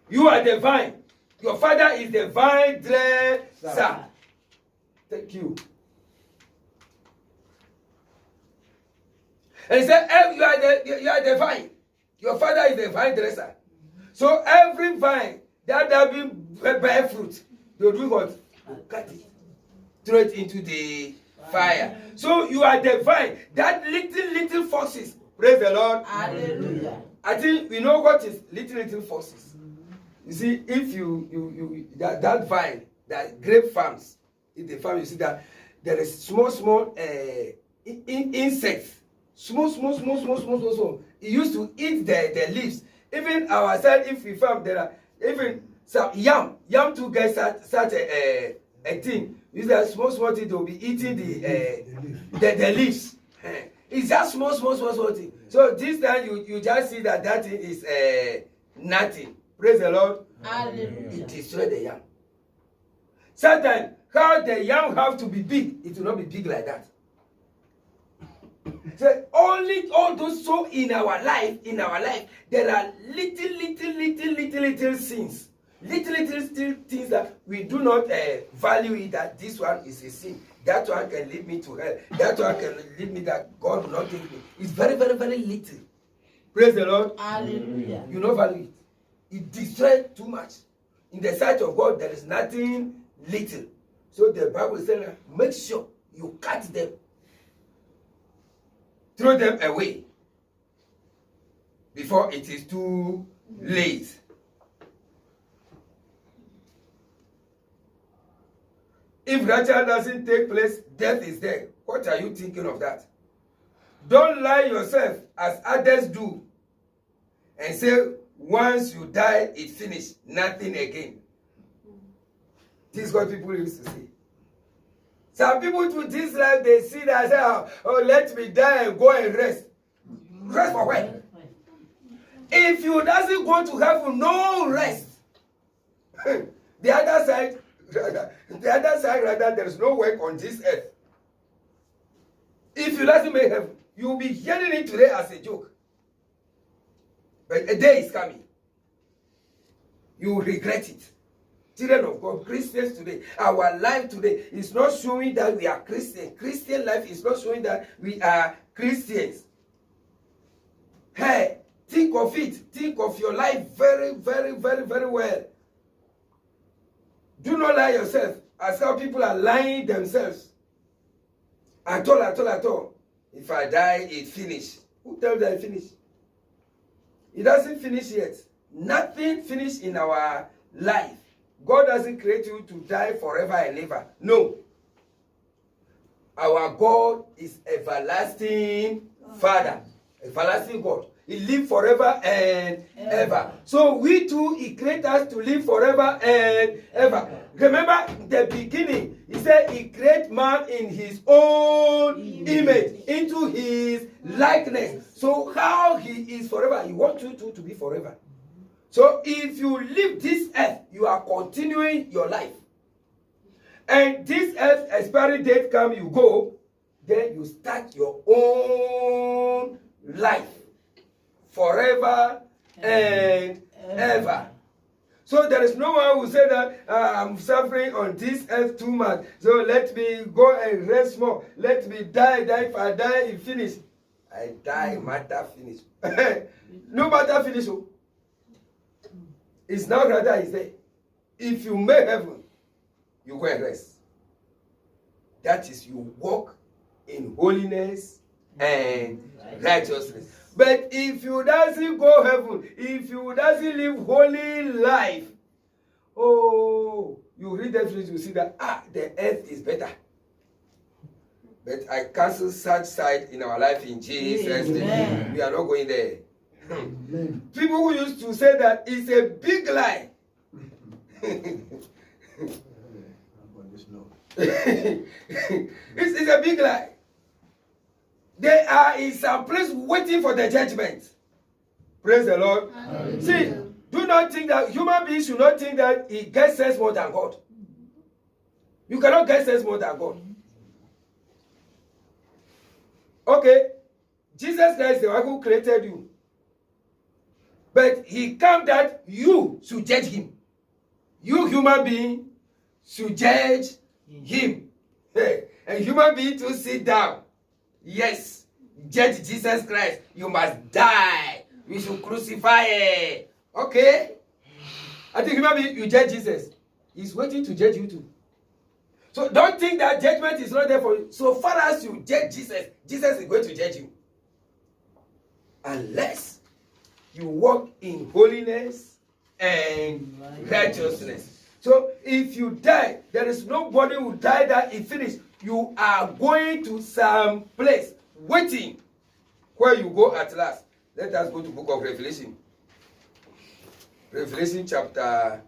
You are the vine. Your father is the vine dresser. Thank you. And he said, you are the vine. Your father is the vine dresser. So every vine that will bear fruit, they'll do what? They'll cut it. Throw it into the fire. So you are the vine. That little foxes. Praise the Lord. Hallelujah. I think we know what is little foxes. You see, if you that vine, that grape farms, in the farm, you see that there is small insects. Small. It used to eat the leaves. Even ourselves, if we farm, there are even some yam to get such a thing. Is that small thing to be eating the leaves. It's just small thing. So this time you just see that thing is nothing. Praise the Lord. Hallelujah. It destroy the yam. Sometimes how the yam have to be big, it will not be big like that. So only all those so in our life, there are little sins. Little things that we do not value it, that this one is a sin. That one can lead me to hell. That one can lead me that God will not take me. It's very little. Praise the Lord. Hallelujah. You don't value it. It destroys too much. In the sight of God, there is nothing little. So the Bible is saying, make sure you cut them. Throw them away before it is too late. If rapture doesn't take place, death is there. What are you thinking of that? Don't lie yourself as others do and say, once you die, it's finished. Nothing again. This is what people used to say. Some people to this life, they see that, oh, let me die and go and rest. Rest for what? If you doesn't go to heaven, no rest. The other side, rather, there is no work on this earth. If you doesn't make heaven, you will be hearing it today as a joke. But a day is coming. You will regret it. Children of God, Christians today, our life today is not showing that we are Christians. Christian life is not showing that we are Christians. Hey, think of it. Think of your life very well. Do not lie yourself as how people are lying themselves. At all. If I die, it finished. Who tells that it finished? It doesn't finish yet. Nothing finished in our life. God doesn't create you to die forever and ever. No. Our God is everlasting Father. Everlasting God. He lives forever and ever. So we too, He created us to live forever and ever. Remember the beginning, He said He created man in His own image, into His likeness. So how He is forever, He wants you to be forever. So if you leave this earth, you are continuing your life. And this earth expiry date come, you go, then you start your own life forever and ever. So there is no one who say that I'm suffering on this earth too much. So let me go and rest more. Let me die. If I die, it finish. I die, matter finish. No matter finish. Oh. It's not rather he say, if you make heaven, you go and rest. That is, you walk in holiness and righteousness. But if you doesn't go heaven, if you doesn't live holy life, oh, you read that phrase, you see that the earth is better. But I cancel such side in our life in Jesus' name. We are not going there. People who used to say that it's a big lie. It's a big lie. They are in some place waiting for the judgment. Praise the Lord. See, do not think that human beings should not think that he gets sense more than God. You cannot get sense more than God. Okay, Jesus Christ, the one who created you. But he came that you should judge him. You human being should judge him. Hey, and human being to sit down. Yes, judge Jesus Christ. You must die. We should crucify him. Okay? I think human being, you judge Jesus. He's waiting to judge you too. So don't think that judgment is not there for you. So far as you judge Jesus, Jesus is going to judge you. Unless you walk in holiness and righteousness. So if you die, there is nobody who died that it finished. You are going to some place waiting where you go at last. Let us go to book of Revelation. Revelation chapter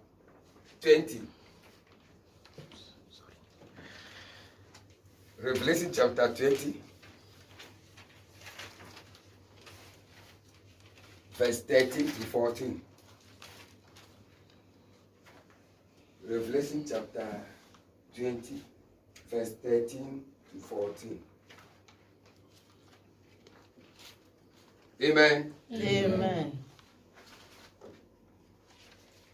20. Revelation chapter 20. Verse 13 to 14. Revelation chapter 20, verse 13 to 14. Amen. Amen.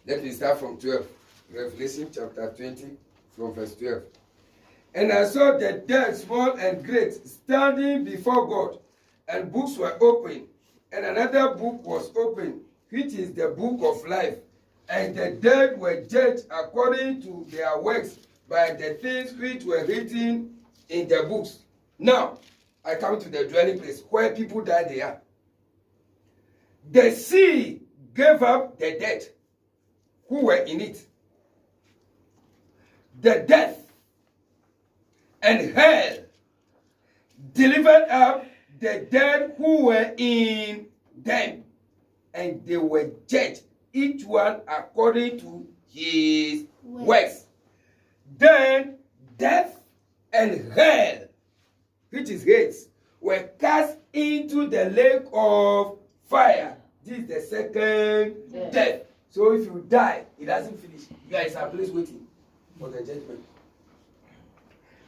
Let me start from 12. Revelation chapter 20, from verse 12. And I saw the dead, small and great, standing before God, and books were opened. And another book was opened, which is the book of life. And the dead were judged according to their works by the things which were written in the books. Now, I come to the dwelling place where people died there. The sea gave up the dead who were in it. The death and hell delivered up the dead who were in them, and they were judged, each one according to his works. Then death and hell, which is Hades, were cast into the lake of fire. This is the second death. So if you die, it doesn't finish. You are in some place waiting for the judgment.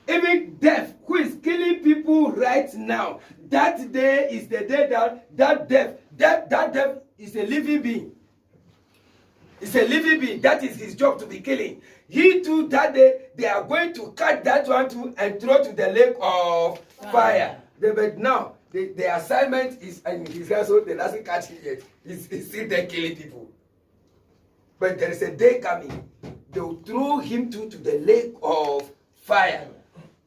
Even death, who is killing people right now, that day is the day that death is a living being. It's a living being. That is his job, to be killing. He too, that day, they are going to cut that one too and throw to the lake of fire. But now, the assignment is in his hands, so they doesn't catch him yet. He's still there killing people. But there is a day coming. They will throw him to the lake of fire.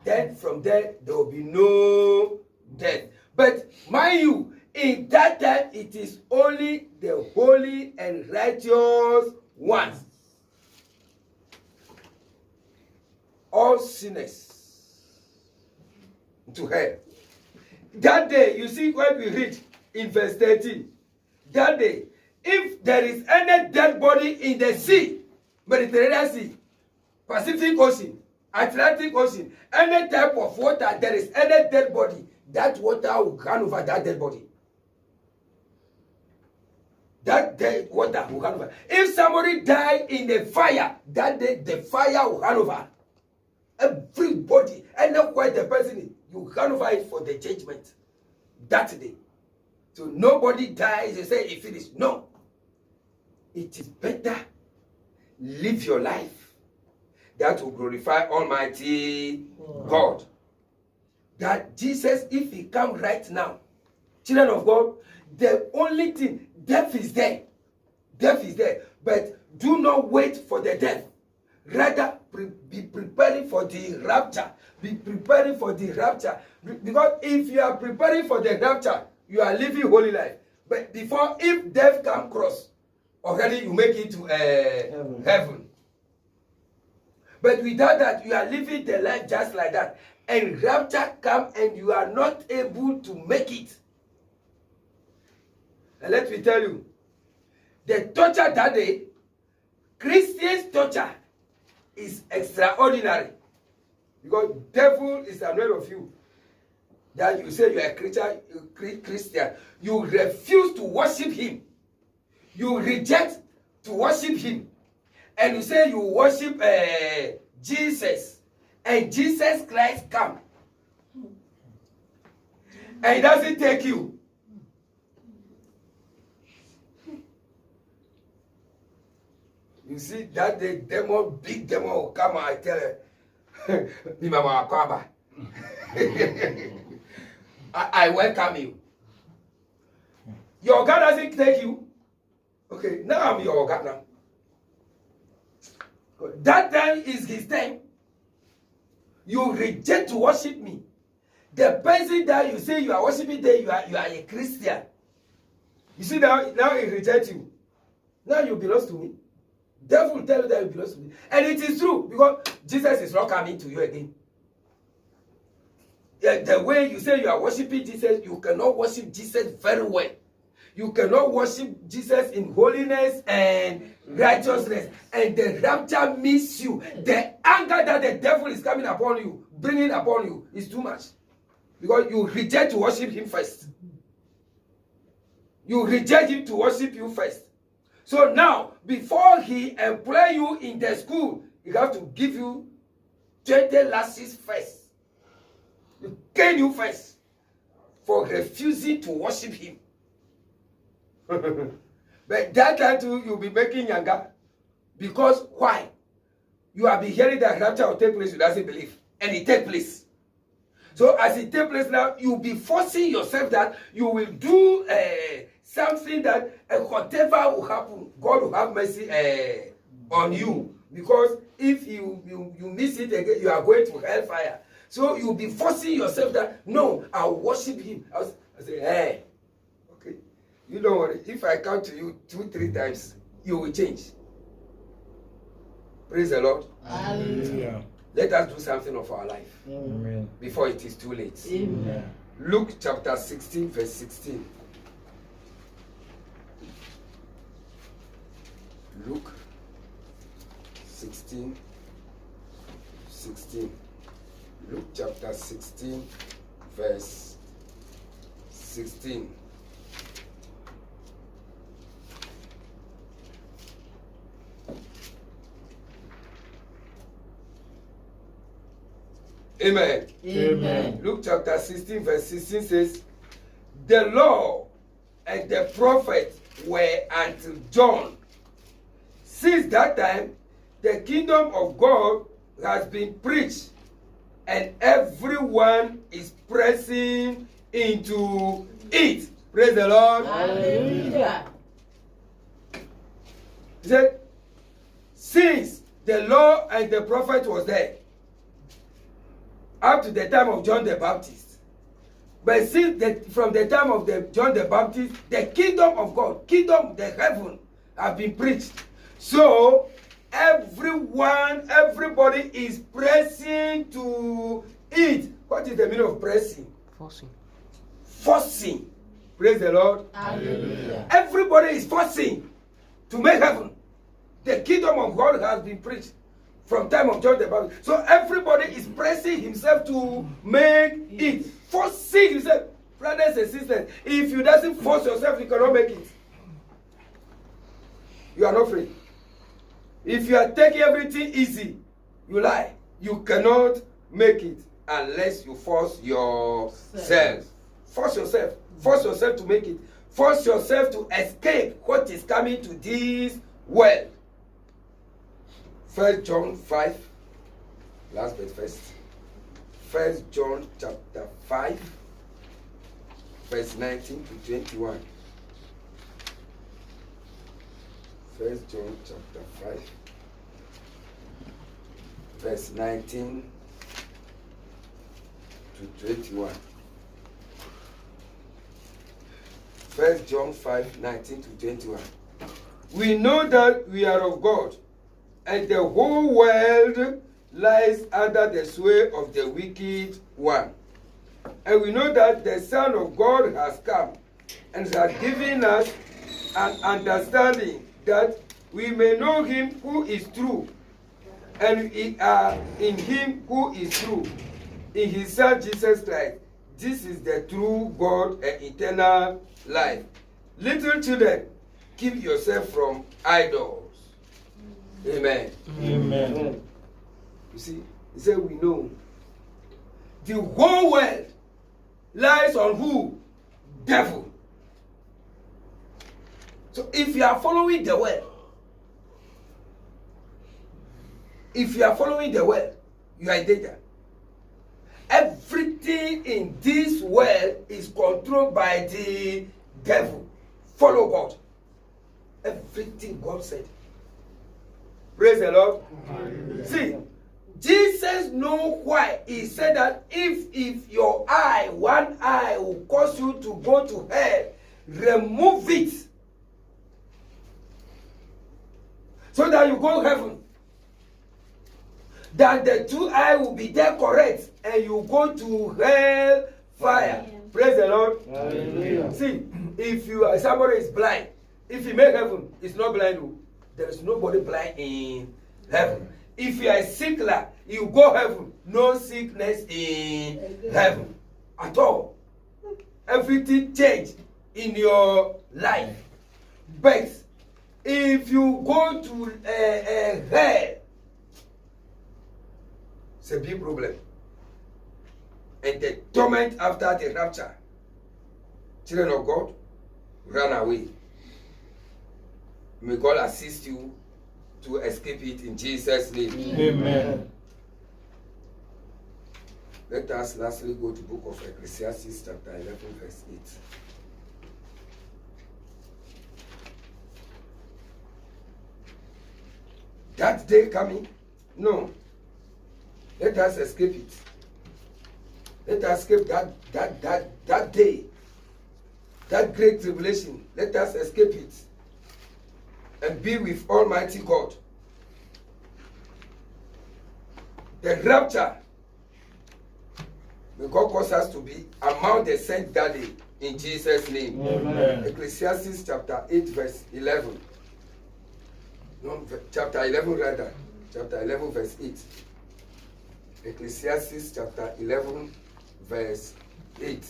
Then from there will be no death. But mind you, in that time it is only the holy and righteous ones. All sinners to hell. That day, you see what we read in verse 13. That day, if there is any dead body in the sea, Mediterranean Sea, Pacific Ocean, Atlantic Ocean, any type of water, there is any dead body, that water will run over that dead body. That dead water will run over. If somebody died in the fire, that day the fire will run over. Everybody, anywhere the person is, you run over it for the judgment that day. So nobody dies and say it finished. No. It is better live your life that will glorify Almighty God. That Jesus, if he comes right now, children of God, the only thing, death is there. Death is there. But do not wait for the death. Rather, be preparing for the rapture. Be preparing for the rapture. Because if you are preparing for the rapture, you are living holy life. But before, if death come cross, already you make it to heaven. But without that, you are living the life just like that. And rapture come and you are not able to make it. And let me tell you, the torture that day, Christians' torture is extraordinary. Because devil is annoyed of you. That you say you are a Christian. You refuse to worship him. You reject to worship him. And you say you worship Jesus. And Jesus Christ come. And he doesn't take you. You see that the demon, big demon will come and I tell her, me mama Akwaba. I welcome you. Your God doesn't take you. Okay, now I'm your God now. That time is his time. You reject to worship me. The person that you say you are worshiping there, you are a Christian. You see now he rejects you. Now you belong to me. Devil will tell you that you belong to me. And it is true because Jesus is not coming to you again. The way you say you are worshiping Jesus, you cannot worship Jesus very well. You cannot worship Jesus in holiness and righteousness. And the rapture means you. The anger that the devil is coming upon you, bringing upon you, is too much. Because you reject to worship him first. You reject him to worship you first. So now, before he employ you in the school, he has to give you 20 lashes first. You cane you first for refusing to worship him. But that time too, you'll be making younger. Because why? You have been hearing that rapture will take place, you doesn't believe. And it take place. So as it take place now, you'll be forcing yourself that you will do something that whatever will happen, God will have mercy on you. Because if you miss it again, you are going to hellfire. So you'll be forcing yourself that, no, I'll worship him. I say, hey, okay, you don't worry. If I come to you 2-3 times, you will change. Praise the Lord. Hallelujah. Let us do something of our life Amen. before it is too late. Amen. Luke chapter 16, verse 16. Luke 16, 16. Luke chapter 16, verse 16. Amen. Amen. Luke chapter 16, verse 16 says, the law and the prophets were until John. Since that time, the kingdom of God has been preached, and everyone is pressing into it. Praise the Lord. Hallelujah. He said, since the law and the prophet was there, up to the time of John the Baptist. But since from the time of John the Baptist, the kingdom of God, kingdom, the heaven, have been preached. So everybody is pressing to it. What is the meaning of pressing? Forcing. Forcing. Praise the Lord. Hallelujah. Everybody is forcing to make heaven. The kingdom of God has been preached from time of John the Baptist. So everybody is pressing himself to make it. Forcing himself. Brothers and sisters, if you doesn't force yourself, you cannot make it. You are not free. If you are taking everything easy, you lie. You cannot make it unless you force yourself. Force yourself. Force yourself to make it. Force yourself to escape what is coming to this world. 1 John 5. Last bit first. 1 John chapter 5. Verse 19 to 21. 1 John chapter 5. Verse 19 to 21. 1 John 5, 19 to 21. We know that we are of God, and the whole world lies under the sway of the wicked one. And we know that the Son of God has come and has given us an understanding that we may know him who is true, and we are in him who is true, in his Son Jesus Christ. This is the true God and eternal life. Little children, keep yourself from idols. Amen. Amen. You see, he said we know. The whole world lies on who? Devil. So if you are following the world, you are in danger. Everything in this world is controlled by the devil. Follow God. Everything God said. Praise the Lord. See, Jesus knows why. He said that if your one eye will cause you to go to hell, remove it, so that you go to heaven. That the two eyes will be there correct, and you go to hell fire. Praise the Lord. Hallelujah. See, if somebody is blind, if you make heaven, it's not blind. There is nobody blind in heaven. If you are a sickler, you go heaven. No sickness in heaven at all. Everything changed in your life. But if you go to hell, it's a big problem. And the torment after the rapture. Children of God, run away. May God assist you to escape it in Jesus' name. Amen. Let us lastly go to the book of Ecclesiastes chapter 11 verse 8. That day coming? No. Let us escape it. Let us escape that day. That great tribulation. Let us escape it. And be with Almighty God. The rapture. May God cause us to be among the saints that day. In Jesus' name. Amen. Ecclesiastes chapter 8 verse 11. No, chapter 11 rather. Chapter 11 verse 8. Ecclesiastes chapter 11 verse 8.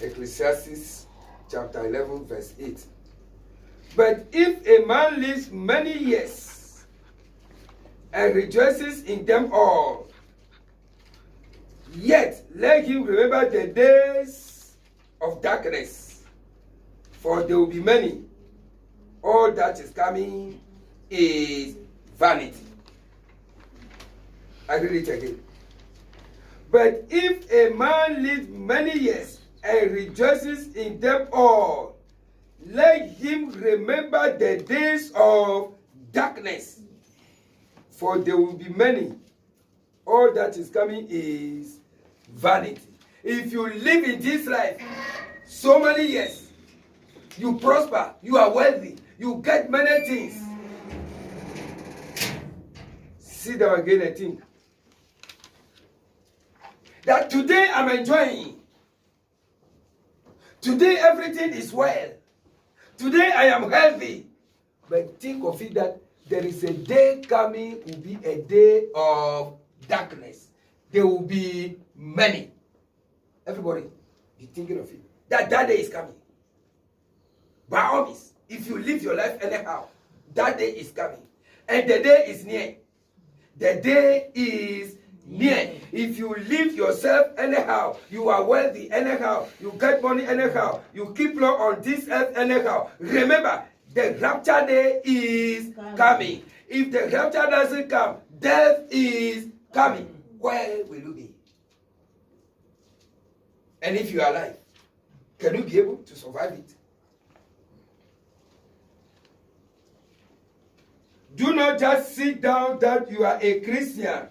Ecclesiastes chapter 11 verse 8. But if a man lives many years and rejoices in them all, yet let him remember the days of darkness, for there will be many. All that is coming is vanity. I read it again. But if a man lives many years and rejoices in them all, let him remember the days of darkness, for there will be many. All that is coming is vanity. If you live in this life so many years, you prosper, you are wealthy, you get many things. Sit down again and think that today I'm enjoying. Today everything is well. Today I am healthy. But think of it that there is a day coming, will be a day of darkness. There will be many. Everybody be thinking of it. That day is coming. By all means, if you live your life anyhow, that day is coming. And the day is near. The day is near. If you live yourself anyhow, you are wealthy anyhow, you get money anyhow, you keep law on this earth anyhow, remember, the rapture day is coming. If the rapture doesn't come, death is coming. Where will you be? And if you are alive, can you be able to survive it? Do not just sit down that you are a Christian.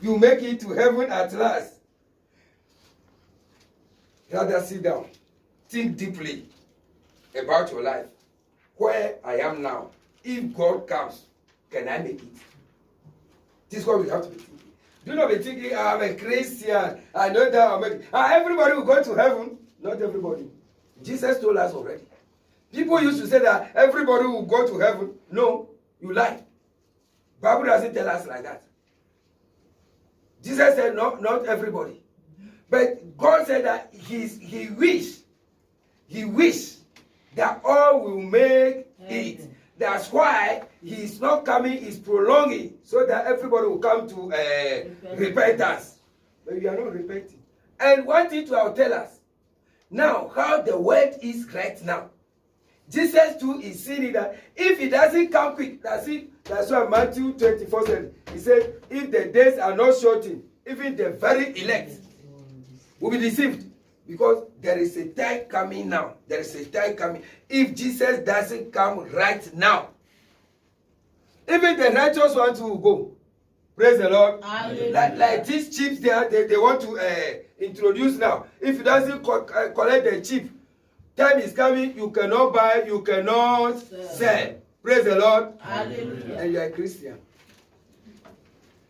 You make it to heaven at last. Rather sit down. Think deeply about your life. Where I am now. If God comes, can I make it? This is what we have to be thinking. Do not be thinking, I'm a Christian. I know that I'll make it. Everybody will go to heaven. Not everybody. Jesus told us already. People used to say that everybody will go to heaven. No, you lie. Bible doesn't tell us like that. Jesus said not everybody. But God said that he wished that all will make it. That's why he's not coming, he's prolonging, so that everybody will come to repentance. But we are not repenting. And one thing I'll tell us, now how the world is right now. Jesus too is seeing that if it doesn't come quick, that's it. That's why Matthew 24 said, he said, if the days are not shortened, even the very elect will be deceived. Because there is a time coming now. There is a time coming. If Jesus doesn't come right now, even the righteous ones will go. Praise the Lord. Like these chips they want to introduce now. If it doesn't collect the chip, time is coming, you cannot buy, you cannot sell. Praise the Lord. Hallelujah. And you are a Christian.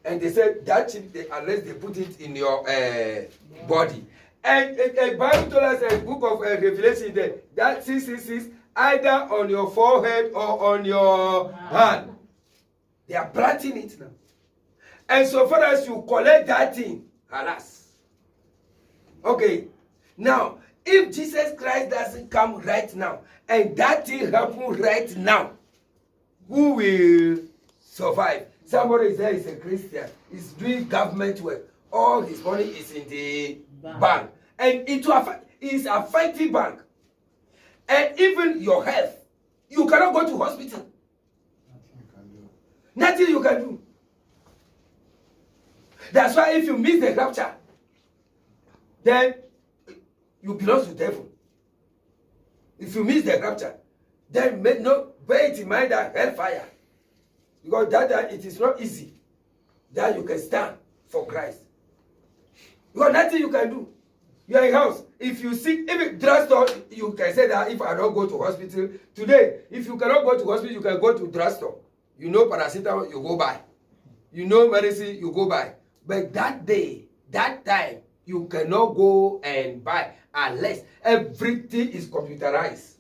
And they said that chip, unless they put it in your body. And the Bible told us in the book of Revelation that 666 either on your forehead or on your hand. They are planting it now. And so far as you collect that thing, alas. Okay. Now, if Jesus Christ doesn't come right now, and that thing happens right now, who will survive? Somebody there is a Christian, is doing government work. All his money is in the bank. And it is affecting bank. And even your health. You cannot go to hospital. Nothing you can do. That's why if you miss the rapture, then you belong to the devil. If you miss the rapture, then bear it in mind that hellfire. Because that it is not easy that you can stand for Christ. Because nothing you can do. You are in house. If you sick, even drugstore, you can say that if I don't go to hospital today, if you cannot go to hospital, you can go to drugstore. You know paracetamol, you go buy. You know medicine, you go buy. But that day, that time, you cannot go and buy unless everything is computerized.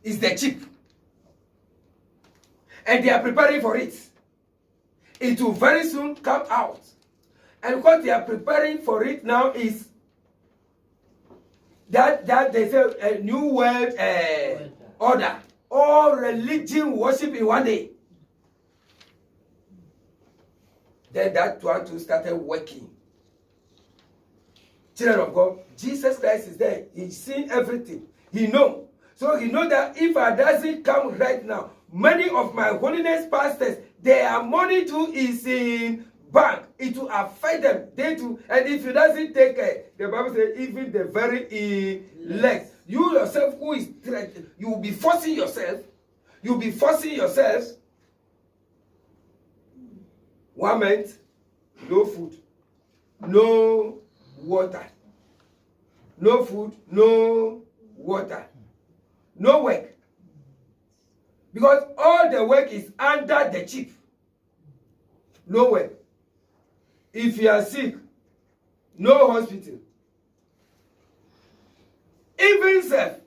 It's the chip. And they are preparing for it. It will very soon come out. And what they are preparing for it now is that they say a new world order. All religion worship in one day. Then that one too started working. Children of God, Jesus Christ is there. He's seen everything. He knows. So he knows that if I doesn't come right now, many of my holiness pastors, their money too is in bank. It will affect them. They too. And if it doesn't take care, the Bible says even the very elect, you yourself who is you will be forcing yourself. You'll be forcing yourselves. 1 month, no food, no water, no food, no water, no work. Because all the work is under the chip. No work. If you are sick, no hospital. self,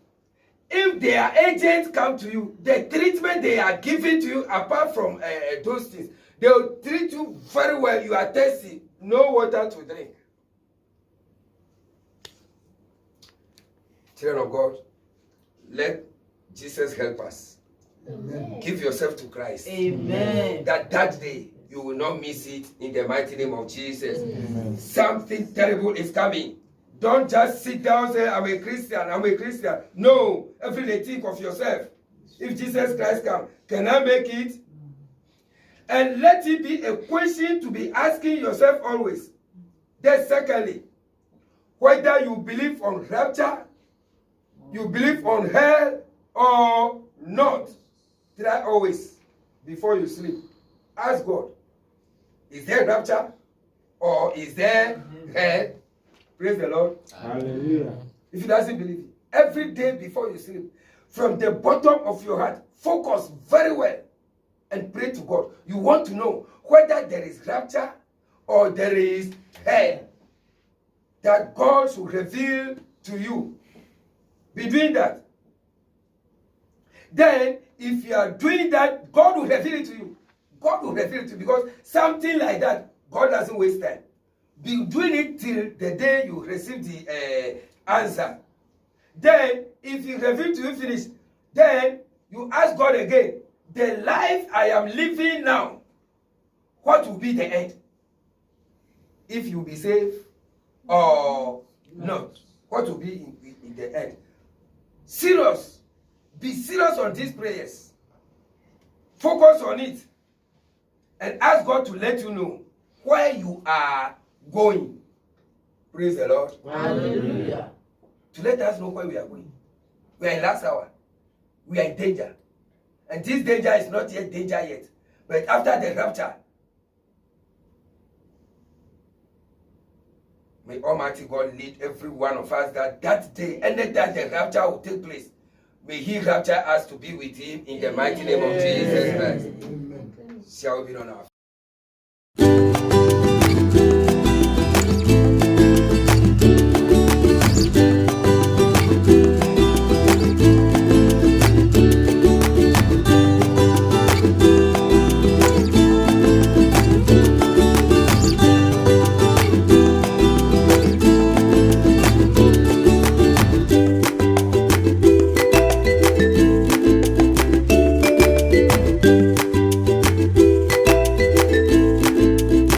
if their agents come to you, the treatment they are giving to you, apart from those things, they will treat you very well. You are thirsty, no water to drink. Children of God, let Jesus help us. Amen. Give yourself to Christ. Amen. That day you will not miss it in the mighty name of Jesus. Amen. Something terrible is coming. Don't just sit down and say, I'm a Christian, I'm a Christian. No, every day think of yourself. If Jesus Christ comes, can I make it? And let it be a question to be asking yourself always. Then secondly, whether you believe on rapture, you believe on hell or not. Try always, before you sleep, ask God, is there rapture or is there hell? Praise the Lord. Hallelujah. If you doesn't believe it, every day before you sleep, from the bottom of your heart, focus very well and pray to God. You want to know whether there is rapture or there is hell. That God should reveal to you. Be doing that. Then, if you are doing that, God will reveal it to you. God will reveal it to you, because something like that, God doesn't waste time. Be doing it till the day you receive the answer. Then, if you reveal to you finish, then you ask God again, the life I am living now, what will be the end? If you be saved or not, what will be in the end? Serious. Be serious on these prayers. Focus on it. And ask God to let you know where you are going. Praise the Lord. Hallelujah. To let us know where we are going. We are in last hour. We are in danger. And this danger is not yet danger yet. But after the rapture, may Almighty God lead every one of us that day, anytime the rapture will take place, may He rapture us to be with Him in the mighty name of Jesus Christ. Amen. Shall we be on our